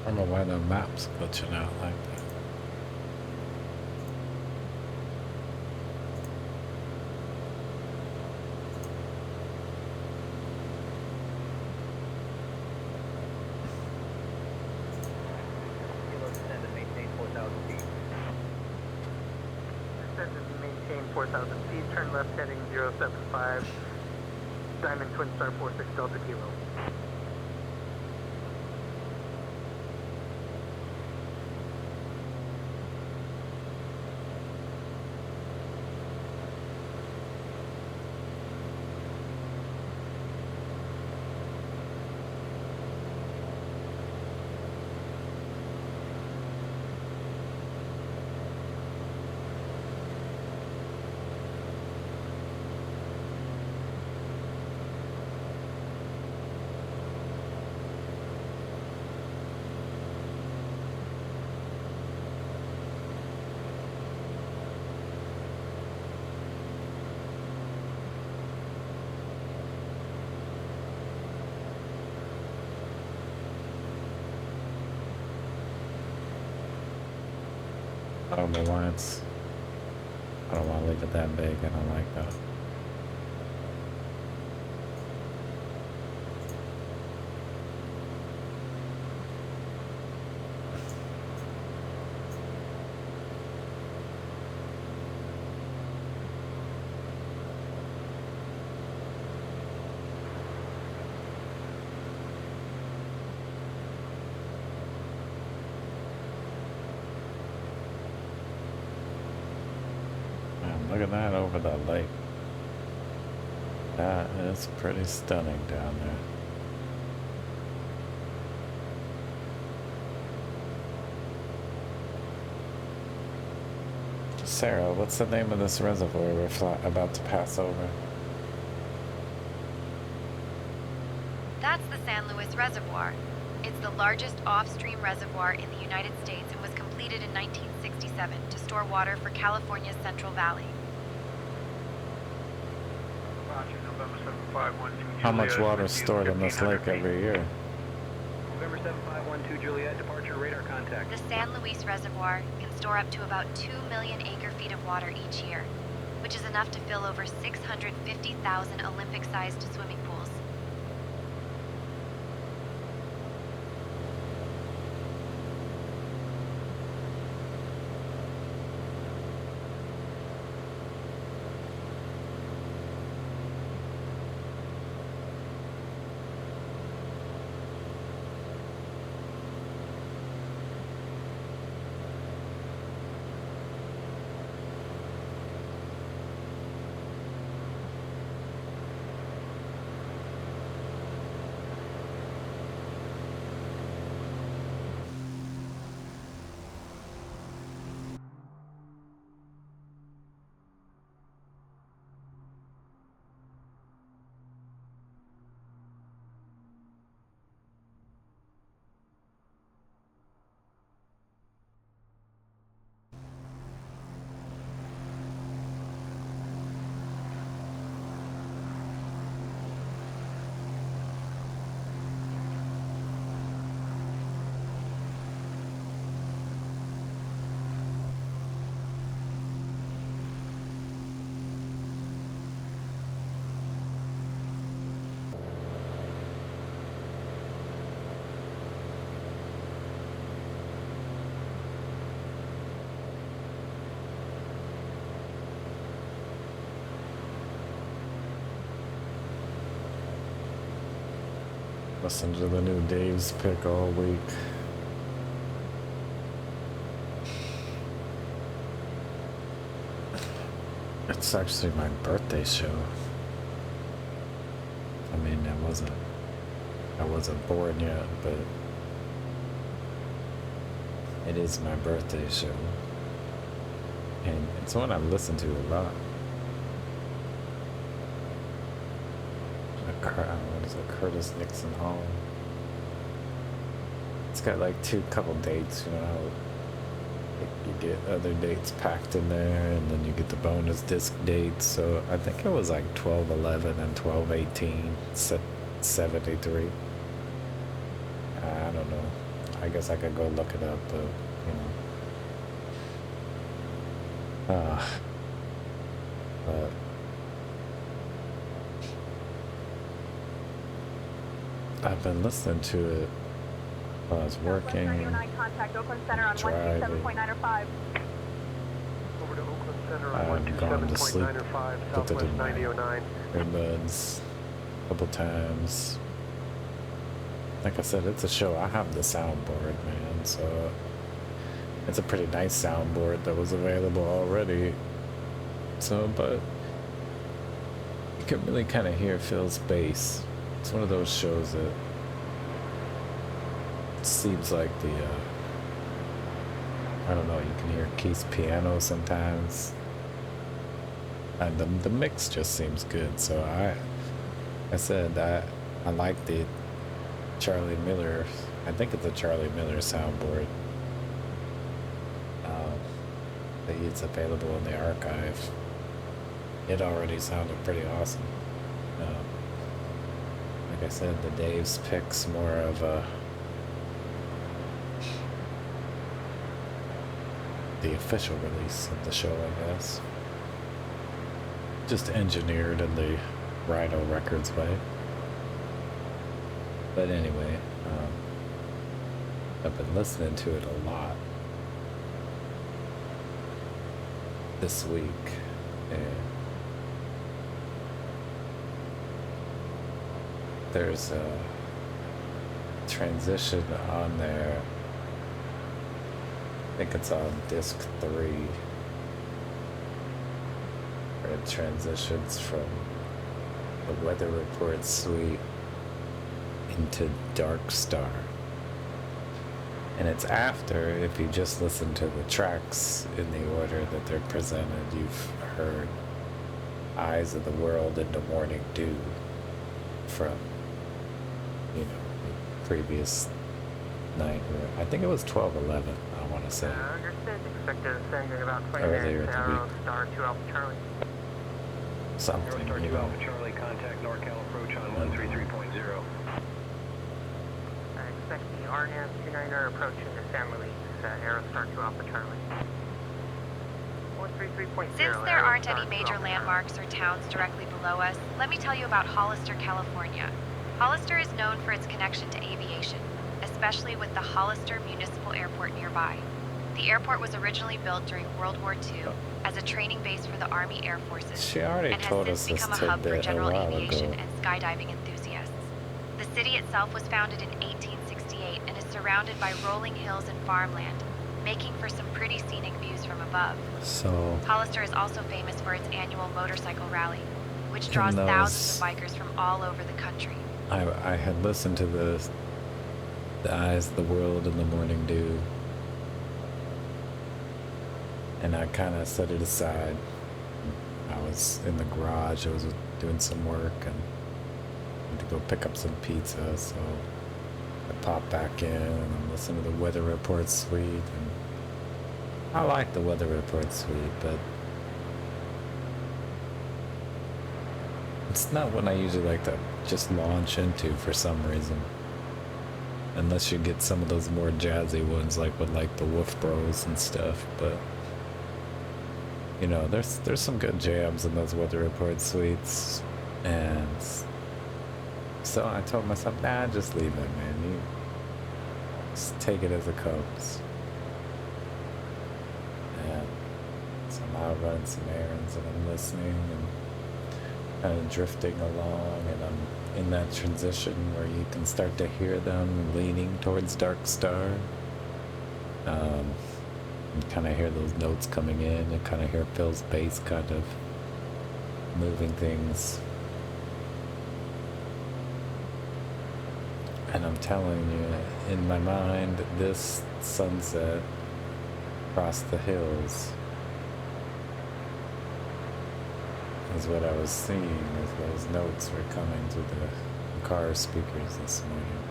Speaker 1: I don't know why the map's glitching out like that.
Speaker 6: Descend and maintain 4,000 feet. Descend and maintain 4,000 feet. Turn left heading 075. Diamond Twin Star 46 Delta Kilo.
Speaker 1: I don't know why it's... I don't want to leave it that big. I don't like that. Look at that over the lake. That is pretty stunning down there. Sarah, what's the name of this reservoir we're about to pass over?
Speaker 7: That's the San Luis Reservoir. It's the largest off-stream reservoir in the United States and was completed in 1967 to store water for California's Central Valley.
Speaker 6: Roger, November 7512
Speaker 1: How much
Speaker 6: Juliet,
Speaker 1: water is stored in this lake
Speaker 6: 1500 feet.
Speaker 1: every year?
Speaker 5: November 7512 Juliet, departure radar contact.
Speaker 7: The San Luis Reservoir can store up to about 2 million acre-feet of water each year, which is enough to fill over 650,000 Olympic-sized swimming pools.
Speaker 1: Listen to the new Dave's pick all week. It's actually my birthday show. I mean, I wasn't born yet, but it is my birthday show. And it's one I listen to a lot. What is it? Curtis Nixon Hall. It's got like couple dates, you know how you get other dates packed in there, and then you get the bonus disc dates. So I think it was like 12/11 and 12/18, 73. I don't know. I guess I could go look it up, but but I've been listening to it while I was working,
Speaker 2: Contact Oakland Center on
Speaker 1: driving.
Speaker 2: 127.905.
Speaker 6: Over to Oakland Center
Speaker 1: I've
Speaker 6: on
Speaker 1: gone to sleep
Speaker 6: 127.905,
Speaker 1: with it
Speaker 6: Southwest
Speaker 1: in my
Speaker 6: 9009.
Speaker 1: earbuds a couple times. Like I said, it's a show. I have the soundboard, man, so it's a pretty nice soundboard that was available already. So, but you can really kind of hear Phil's bass. It's one of those shows that seems like I don't know, you can hear Keith's piano sometimes. And the mix just seems good. So I said I like the Charlie Miller, I think it's a Charlie Miller soundboard. That it's available in the archive. It already sounded pretty awesome. Like I said, the Dave's pick's more of the official release of the show, I guess. Just engineered in the Rhino Records way. But anyway, I've been listening to it a lot this week, and there's a transition on there. I think it's on disc 3, it transitions from the weather report suite into Dark Star. And it's after, if you just listen to the tracks in the order that they're presented, you've heard Eyes of the World into Morning Dew from, you know, the previous night. Or I think it was 12:11, I want to say.
Speaker 6: Understood. Expected ascending about 20
Speaker 1: Earlier
Speaker 6: minutes.
Speaker 1: in the
Speaker 6: Arrow
Speaker 1: week.
Speaker 6: Star 2 Alpha Charlie.
Speaker 1: Something,
Speaker 5: Star
Speaker 1: you
Speaker 5: 2
Speaker 1: know.
Speaker 5: Alpha Charlie, contact NorCal approach on 133.0.
Speaker 6: I expect the RNAV 29er approaching the San Luis. Arrow Star 2 Alpha Charlie. 133.0.
Speaker 7: Since there
Speaker 6: Arrow
Speaker 7: aren't
Speaker 6: Star
Speaker 7: any
Speaker 6: 2
Speaker 7: major
Speaker 6: Alpha
Speaker 7: landmarks or towns directly below us, let me tell you about Hollister, California. Hollister is known for its connection to aviation, especially with the Hollister Municipal Airport nearby. The airport was originally built during World War II as a training base for the Army Air Forces,
Speaker 1: She already
Speaker 7: and
Speaker 1: told
Speaker 7: has
Speaker 1: us
Speaker 7: since
Speaker 1: this
Speaker 7: become a hub for
Speaker 1: tidbit a
Speaker 7: general
Speaker 1: while
Speaker 7: aviation
Speaker 1: ago.
Speaker 7: and skydiving enthusiasts. The city itself was founded in 1868 and is surrounded by rolling hills and farmland, making for some pretty scenic views from above.
Speaker 1: So,
Speaker 7: Hollister is also famous for its annual motorcycle rally, which
Speaker 1: In
Speaker 7: draws
Speaker 1: those-
Speaker 7: thousands of bikers from all over the country.
Speaker 1: I had listened to the Eyes of the World in the Morning Dew, and I kind of set it aside. I was in the garage, I was doing some work, and went to go pick up some pizza, so I popped back in and listened to the weather report suite, and I like the weather report suite, but it's not one I usually like to just launch into for some reason. Unless you get some of those more jazzy ones, like with like the Wolf Bros and stuff, but you know, there's some good jams in those weather report suites, and so I told myself, nah, just leave it, man. You just take it as it comes. And so I'm out running some errands, and I'm listening and kind of drifting along, and I'm in that transition where you can start to hear them leaning towards Dark Star. You kind of hear those notes coming in, and kind of hear Phil's bass kind of moving things. And I'm telling you, in my mind, this sunset across the hills is what I was seeing as those notes were coming to the car speakers this morning.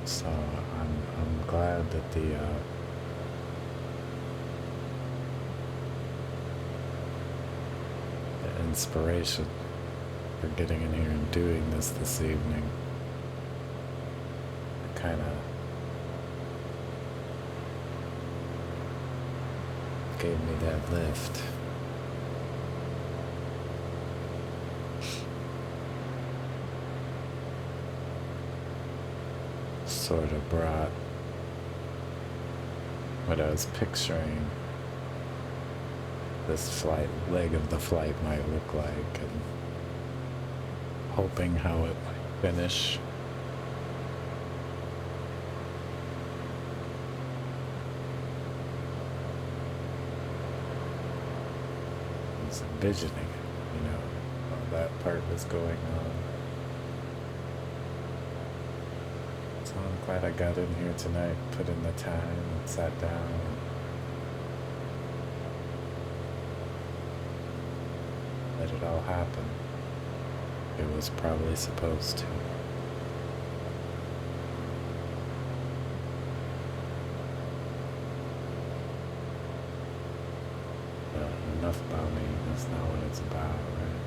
Speaker 1: So I'm glad that the inspiration for getting in here and doing this evening kind of gave me that lift. Sort of brought what I was picturing this leg of the flight might look like, and hoping how it might finish. I was envisioning it, you know, while that part was going on. So I'm glad I got in here tonight, put in the time, and sat down. Let it all happen. It was probably supposed to. But enough about me, that's not what it's about, right?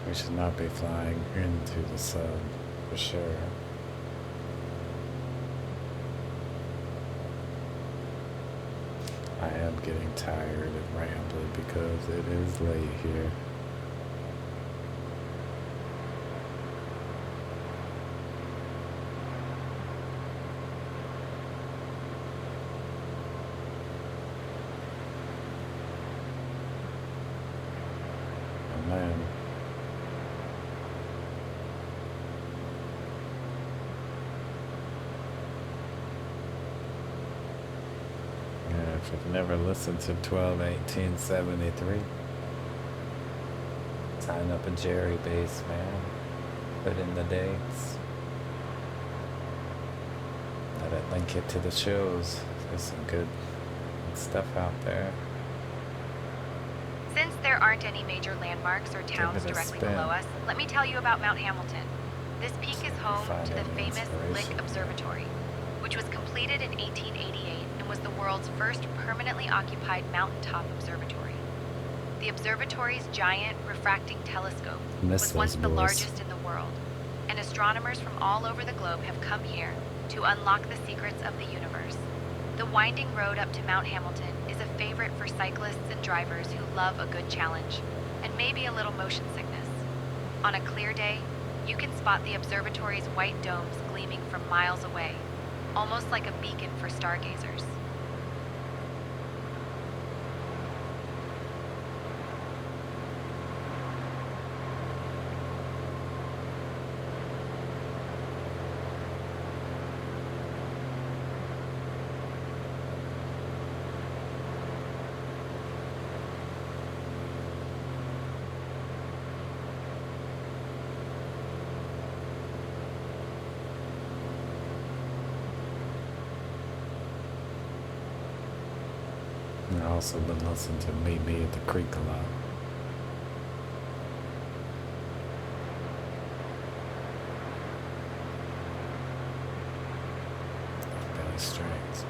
Speaker 1: We should not be flying into the sun. for sure. I am getting tired and rambly because it is late here. Oh man. If you've never listened to 12-18-73, sign up a Jerry base, man. Put in the dates. Let it link it to the shows. There's some good stuff out there.
Speaker 7: Since there aren't any major landmarks or towns directly below us, let me tell you about Mount Hamilton. This peak is home to the famous Lick Observatory, which was completed in 1888 and was the world's first permanently occupied mountaintop observatory. The observatory's giant refracting telescope was once the largest in the world, and astronomers from all over the globe have come here to unlock the secrets of the universe. The winding road up to Mount Hamilton is a favorite for cyclists and drivers who love a good challenge, and maybe a little motion sickness. On a clear day, you can spot the observatory's white domes gleaming from miles away, almost like a beacon for stargazers.
Speaker 1: I've also been listening to Meet Me at the Creek a lot. Billy Strings.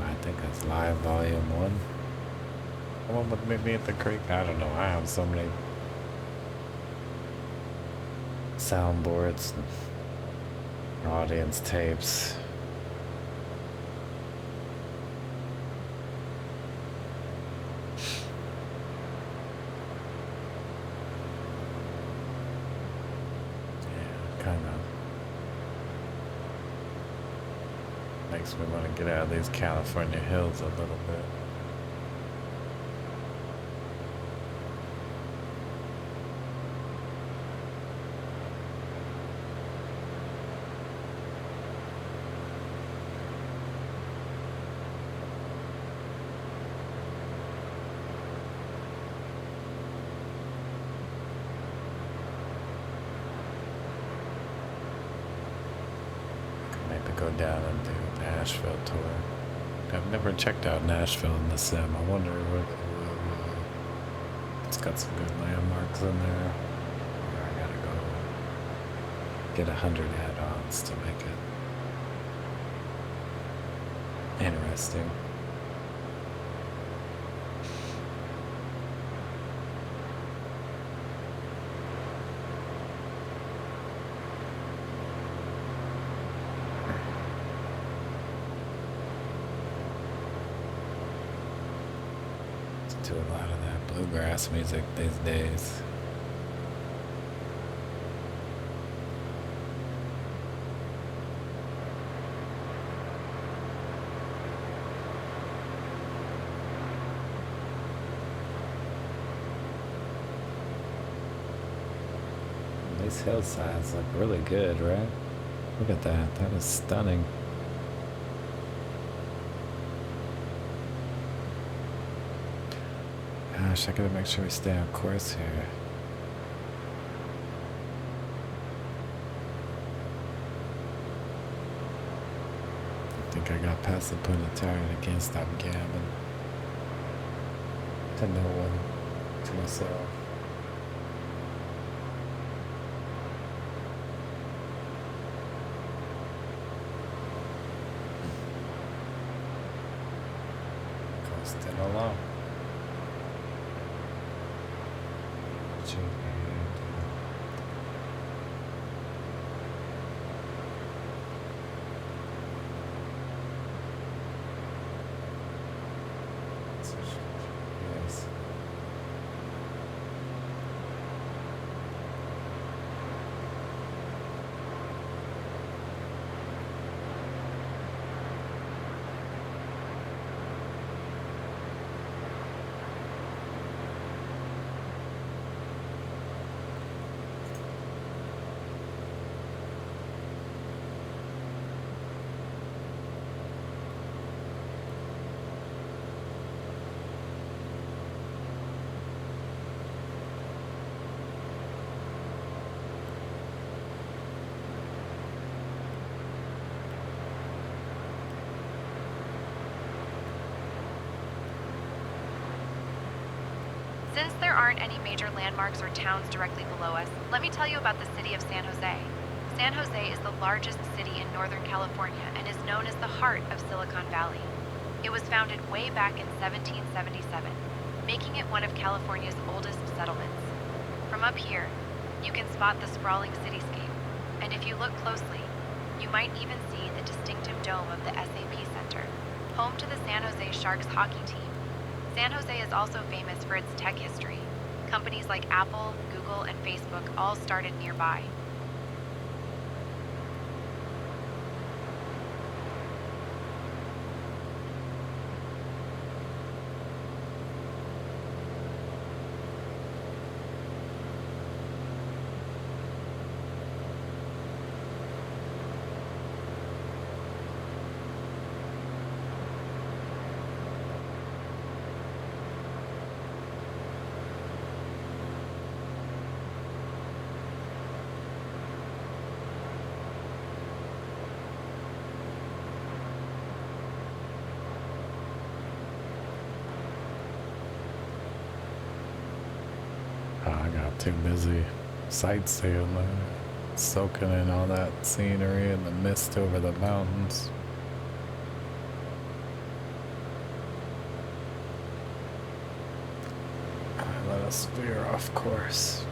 Speaker 1: I think that's live volume 1. The one with Meet Me at the Creek? I don't know. I have so many soundboards and audience tapes. Yeah, kind of makes me want to get out of these California hills a little bit. Go down and do Nashville tour. I've never checked out Nashville in the sim. I wonder where it's got some good landmarks in there. I gotta go get 100 add-ons to make it interesting. To a lot of that bluegrass music these days. These hillsides look really good, right? Look at that. That is stunning. Gosh, I gotta make sure we stay on course here. I think I got past the point of turn. I can't stop gabbing. To no one. To myself. alone. Yes.
Speaker 7: Since there aren't any major landmarks or towns directly below us, let me tell you about the city of San Jose. San Jose is the largest city in Northern California and is known as the heart of Silicon Valley. It was founded way back in 1777, making it one of California's oldest settlements. From up here, you can spot the sprawling cityscape, and if you look closely, you might even see the distinctive dome of the SAP Center, home to the San Jose Sharks hockey team. San Jose is also famous for its tech history. Companies like Apple, Google, and Facebook all started nearby.
Speaker 1: I got too busy sightseeing, soaking in all that scenery and the mist over the mountains. I let us veer off course.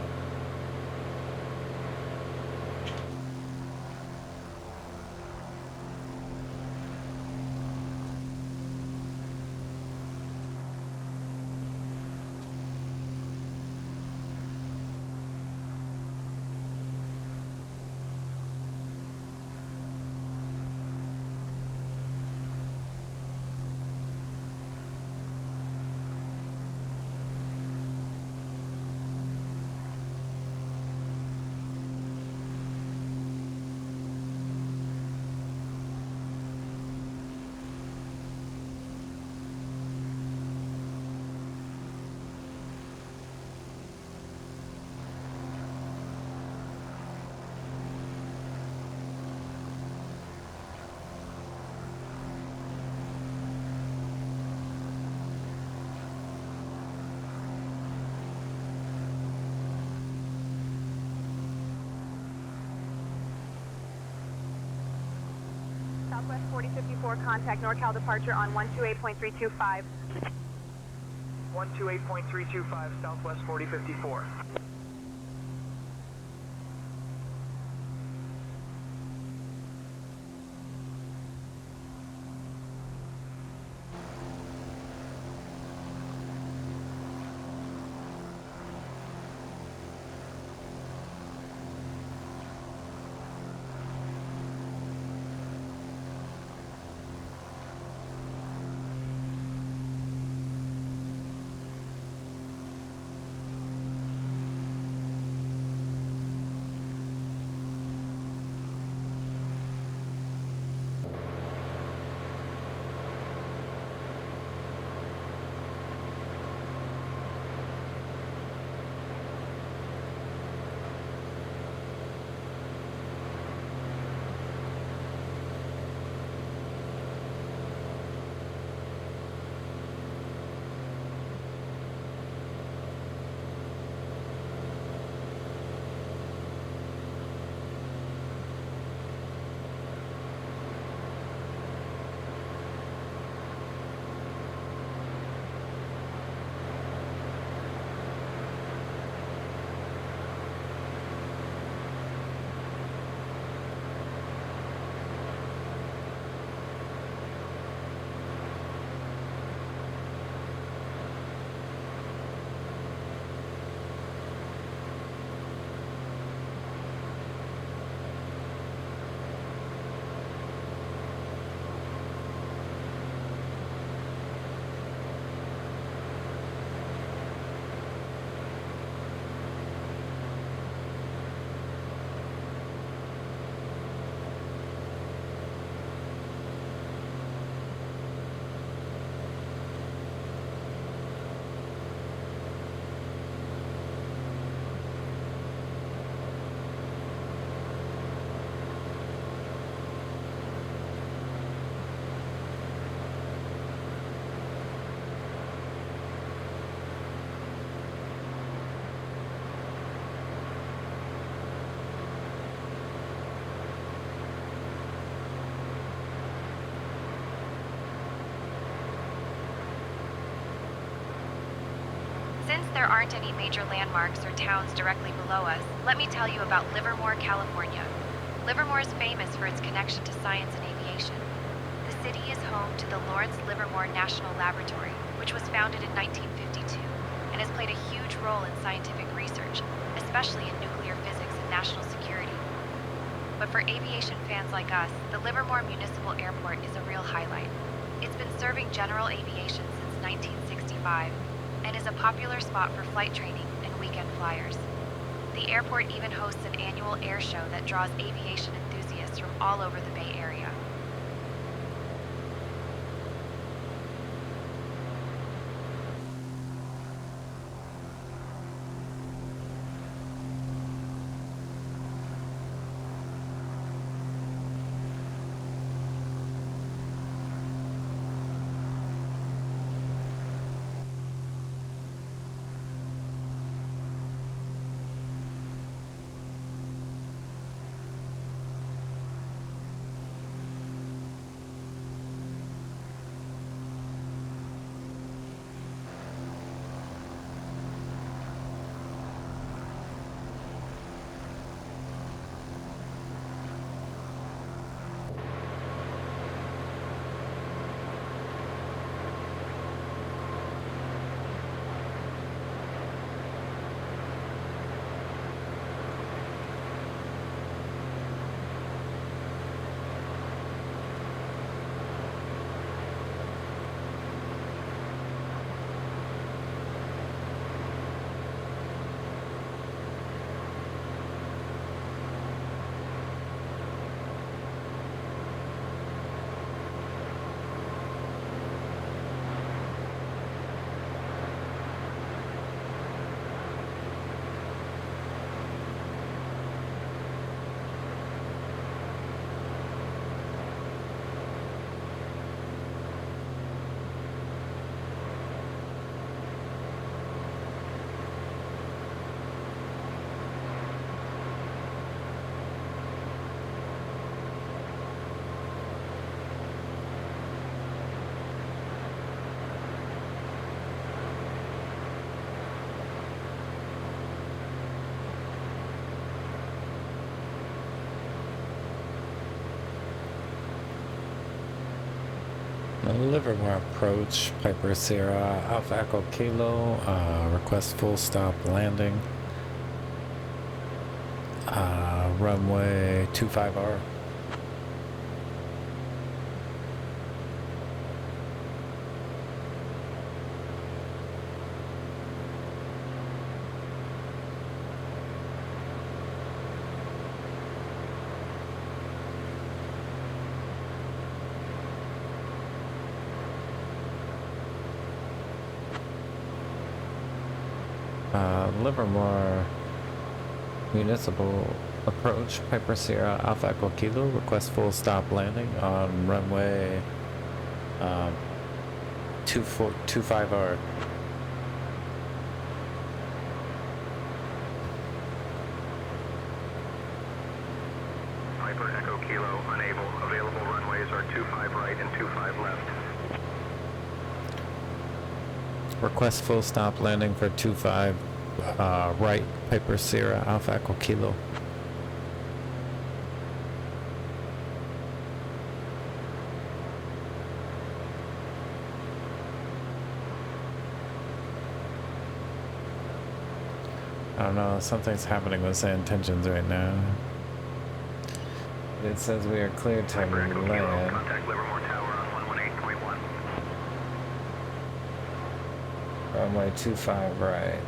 Speaker 2: Southwest 4054, contact NorCal departure on 128.325.
Speaker 6: 128.325, Southwest 4054.
Speaker 7: Since there aren't any major landmarks or towns directly below us, let me tell you about Livermore, California. Livermore is famous for its connection to science and aviation. The city is home to the Lawrence Livermore National Laboratory, which was founded in 1952 and has played a huge role in scientific research, especially in nuclear physics and national security. But for aviation fans like us, the Livermore Municipal Airport is a real highlight. It's been serving general aviation since 1965 and is a popular spot for flight training and weekend flyers. The airport even hosts an annual air show that draws aviation enthusiasts from all over the Bay Area.
Speaker 1: Livermore approach, Piper Sierra, Alpha Echo Kilo, request full stop landing, runway 25R. Livermore Municipal approach, Piper Sierra, Alpha Echo Kilo, request full stop landing on runway 25R.
Speaker 9: Piper Echo Kilo, unable. Available runways are 25 right and 25 left.
Speaker 1: Request full stop landing for 25 right, Piper Sierra, Alpha Echo Kilo. I don't know, something's happening with the intentions right now. It says we are cleared to land.
Speaker 9: Contact Livermore Tower on 118.1.
Speaker 1: Runway 25 right.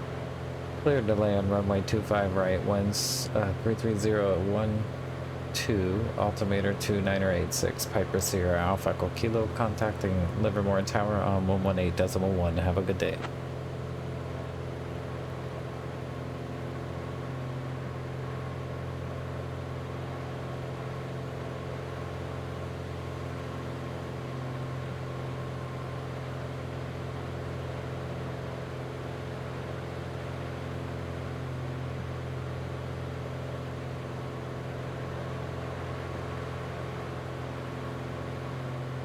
Speaker 1: Cleared to land, runway 25 right, winds 33012, altimeter 2986, Piper Sierra, Alpha Echo Kilo, contacting Livermore Tower on 118.1. Have a good day.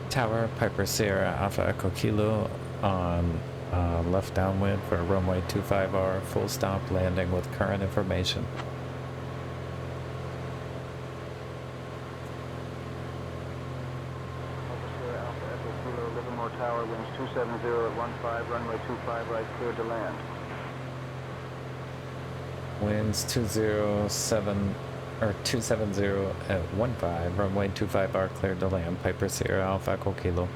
Speaker 1: Tower, Piper Sierra, Alpha Echo Kilo on Left downwind for runway 25R, full stop landing with current information.
Speaker 5: Alpha Echo Kilo, Livermore Tower, winds 270 at 15, runway 25 right, cleared to land.
Speaker 1: Winds 270 at 15, runway 25R cleared to land. Piper Sierra Alpha Echo Kilo.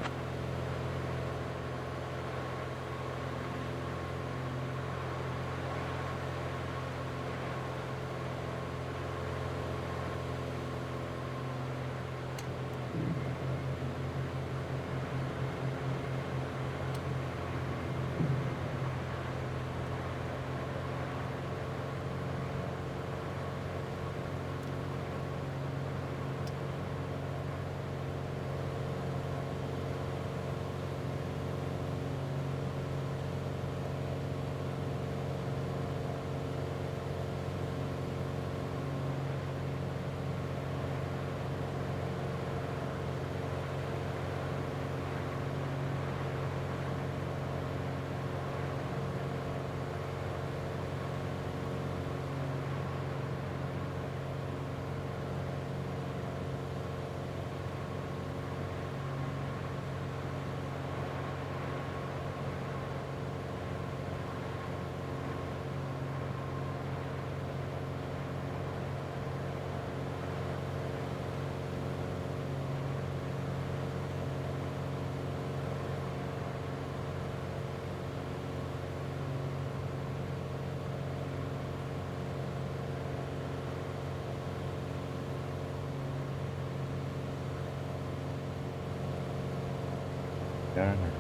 Speaker 1: Darn it.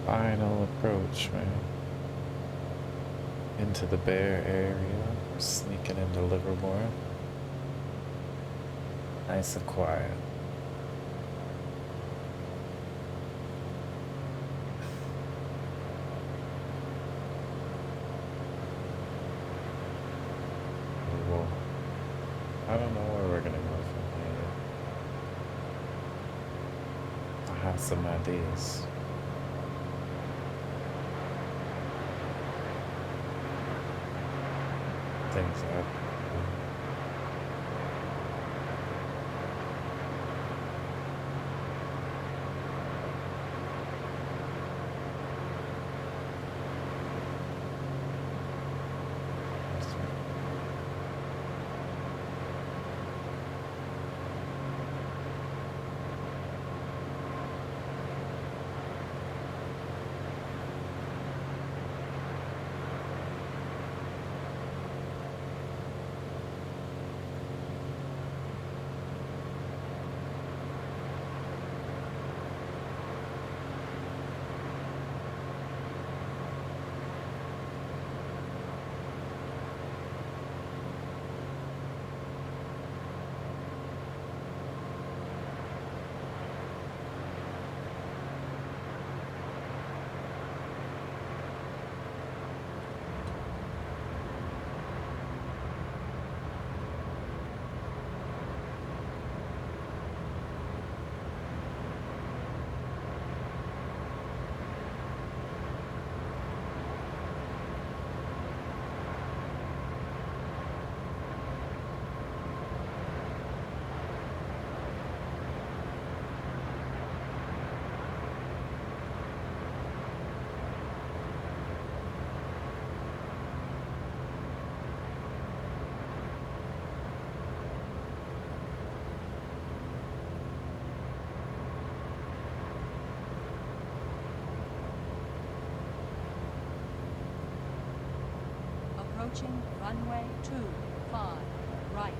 Speaker 1: Final approach, man. Into the Bear area. Sneaking into Livermore. Nice and quiet. Well, I don't know where we're gonna go from here. I have some ideas. Things up.
Speaker 4: Approaching runway 25, right.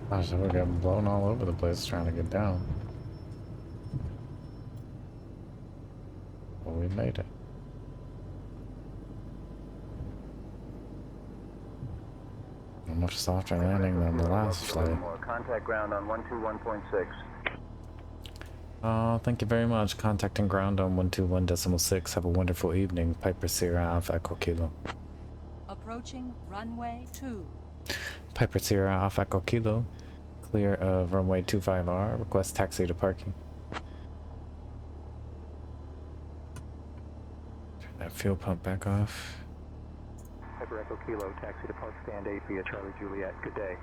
Speaker 1: Gosh, we're getting blown all over the place trying to get down. Well, we made it. A much softer landing than the last flight.
Speaker 5: Contact ground on 121.6.
Speaker 1: Thank you very much. Contacting ground on 121.6. Have a wonderful evening. Piper Sierra Alpha Echo Kilo.
Speaker 4: Approaching runway 2.
Speaker 1: Piper Sierra Alpha Echo Kilo. Clear of runway 25R. Request taxi to parking. Turn that fuel pump back off.
Speaker 6: Piper Echo Kilo, taxi to park stand 8 via Charlie Juliet. Good day.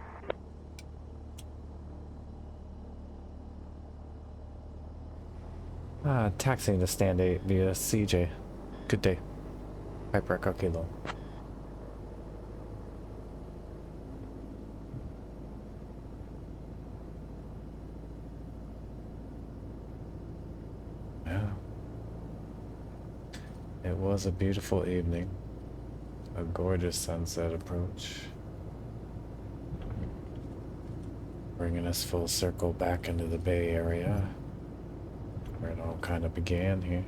Speaker 1: Taxiing to stand 8 via CJ. Good day. Piper Echo Kilo. Yeah. It was a beautiful evening. A gorgeous sunset approach. Bringing us full circle back into the Bay Area, where it all kind of began here.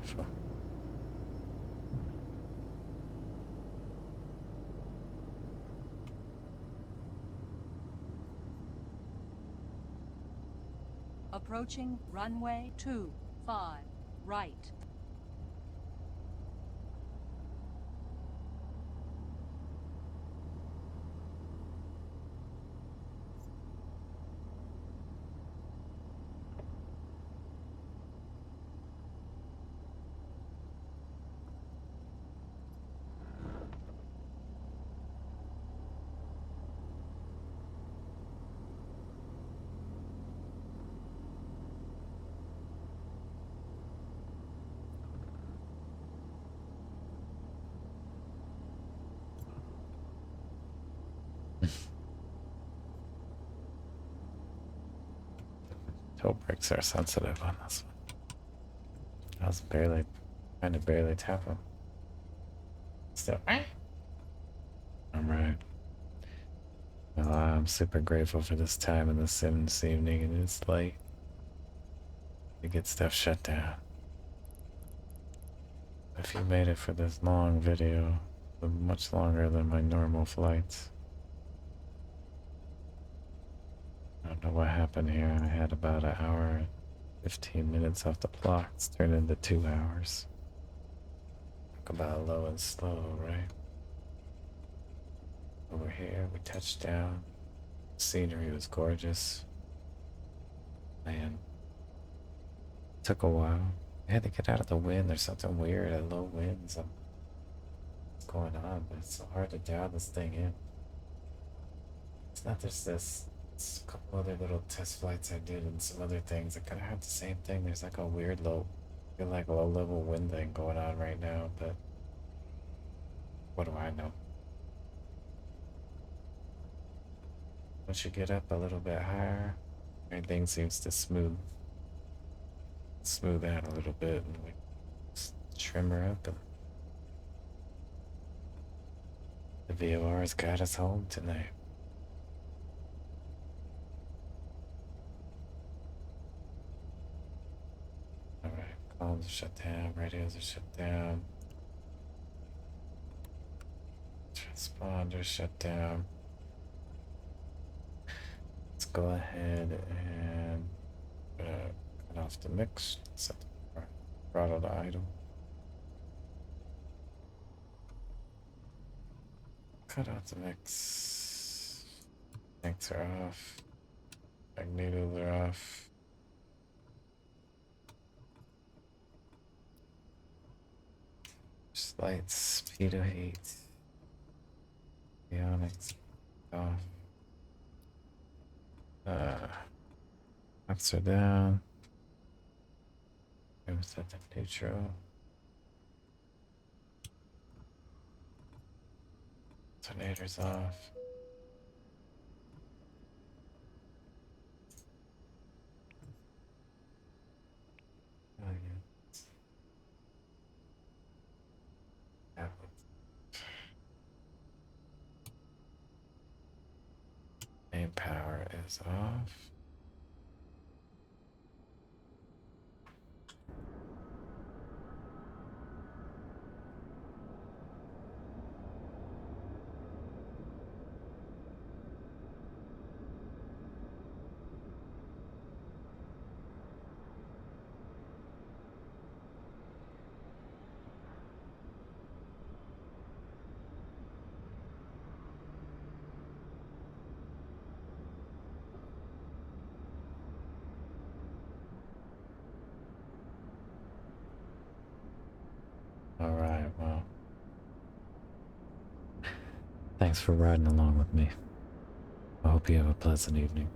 Speaker 4: Approaching runway 25 right.
Speaker 1: Toe brakes are sensitive on this one. I was kind of barely tapping. Still. Alright. Well, I'm super grateful for this time in the sim this evening, and it's late to get stuff shut down. If you made it for this long video, much longer than my normal flights. I don't know what happened here. I had about an hour and 15 minutes off the clock. It's turned into 2 hours. Talk about low and slow, right? Over here, we touched down. The scenery was gorgeous. Man, took a while. I had to get out of the wind. There's something weird at low winds. What's going on? But it's so hard to dial this thing in. It's not just this. It's a couple other little test flights I did and some other things. I kind of have the same thing. There's like a weird low level wind thing going on right now, but what do I know? Once you get up a little bit higher, everything seems to smooth out a little bit, and we just trim her up, and the VOR's got us home tonight. Alright, comms are shut down, radios are shut down, transponders shut down. Let's go ahead and cut off the mix, set the throttle to idle. Cut out the mix. Tanks are off. Magnetos are off. Slight speed of 8. Avionics off. Flaps are down. Go set the neutral. Alternator's off. Oh, yeah. Main power is off. All right, well, thanks for riding along with me. I hope you have a pleasant evening.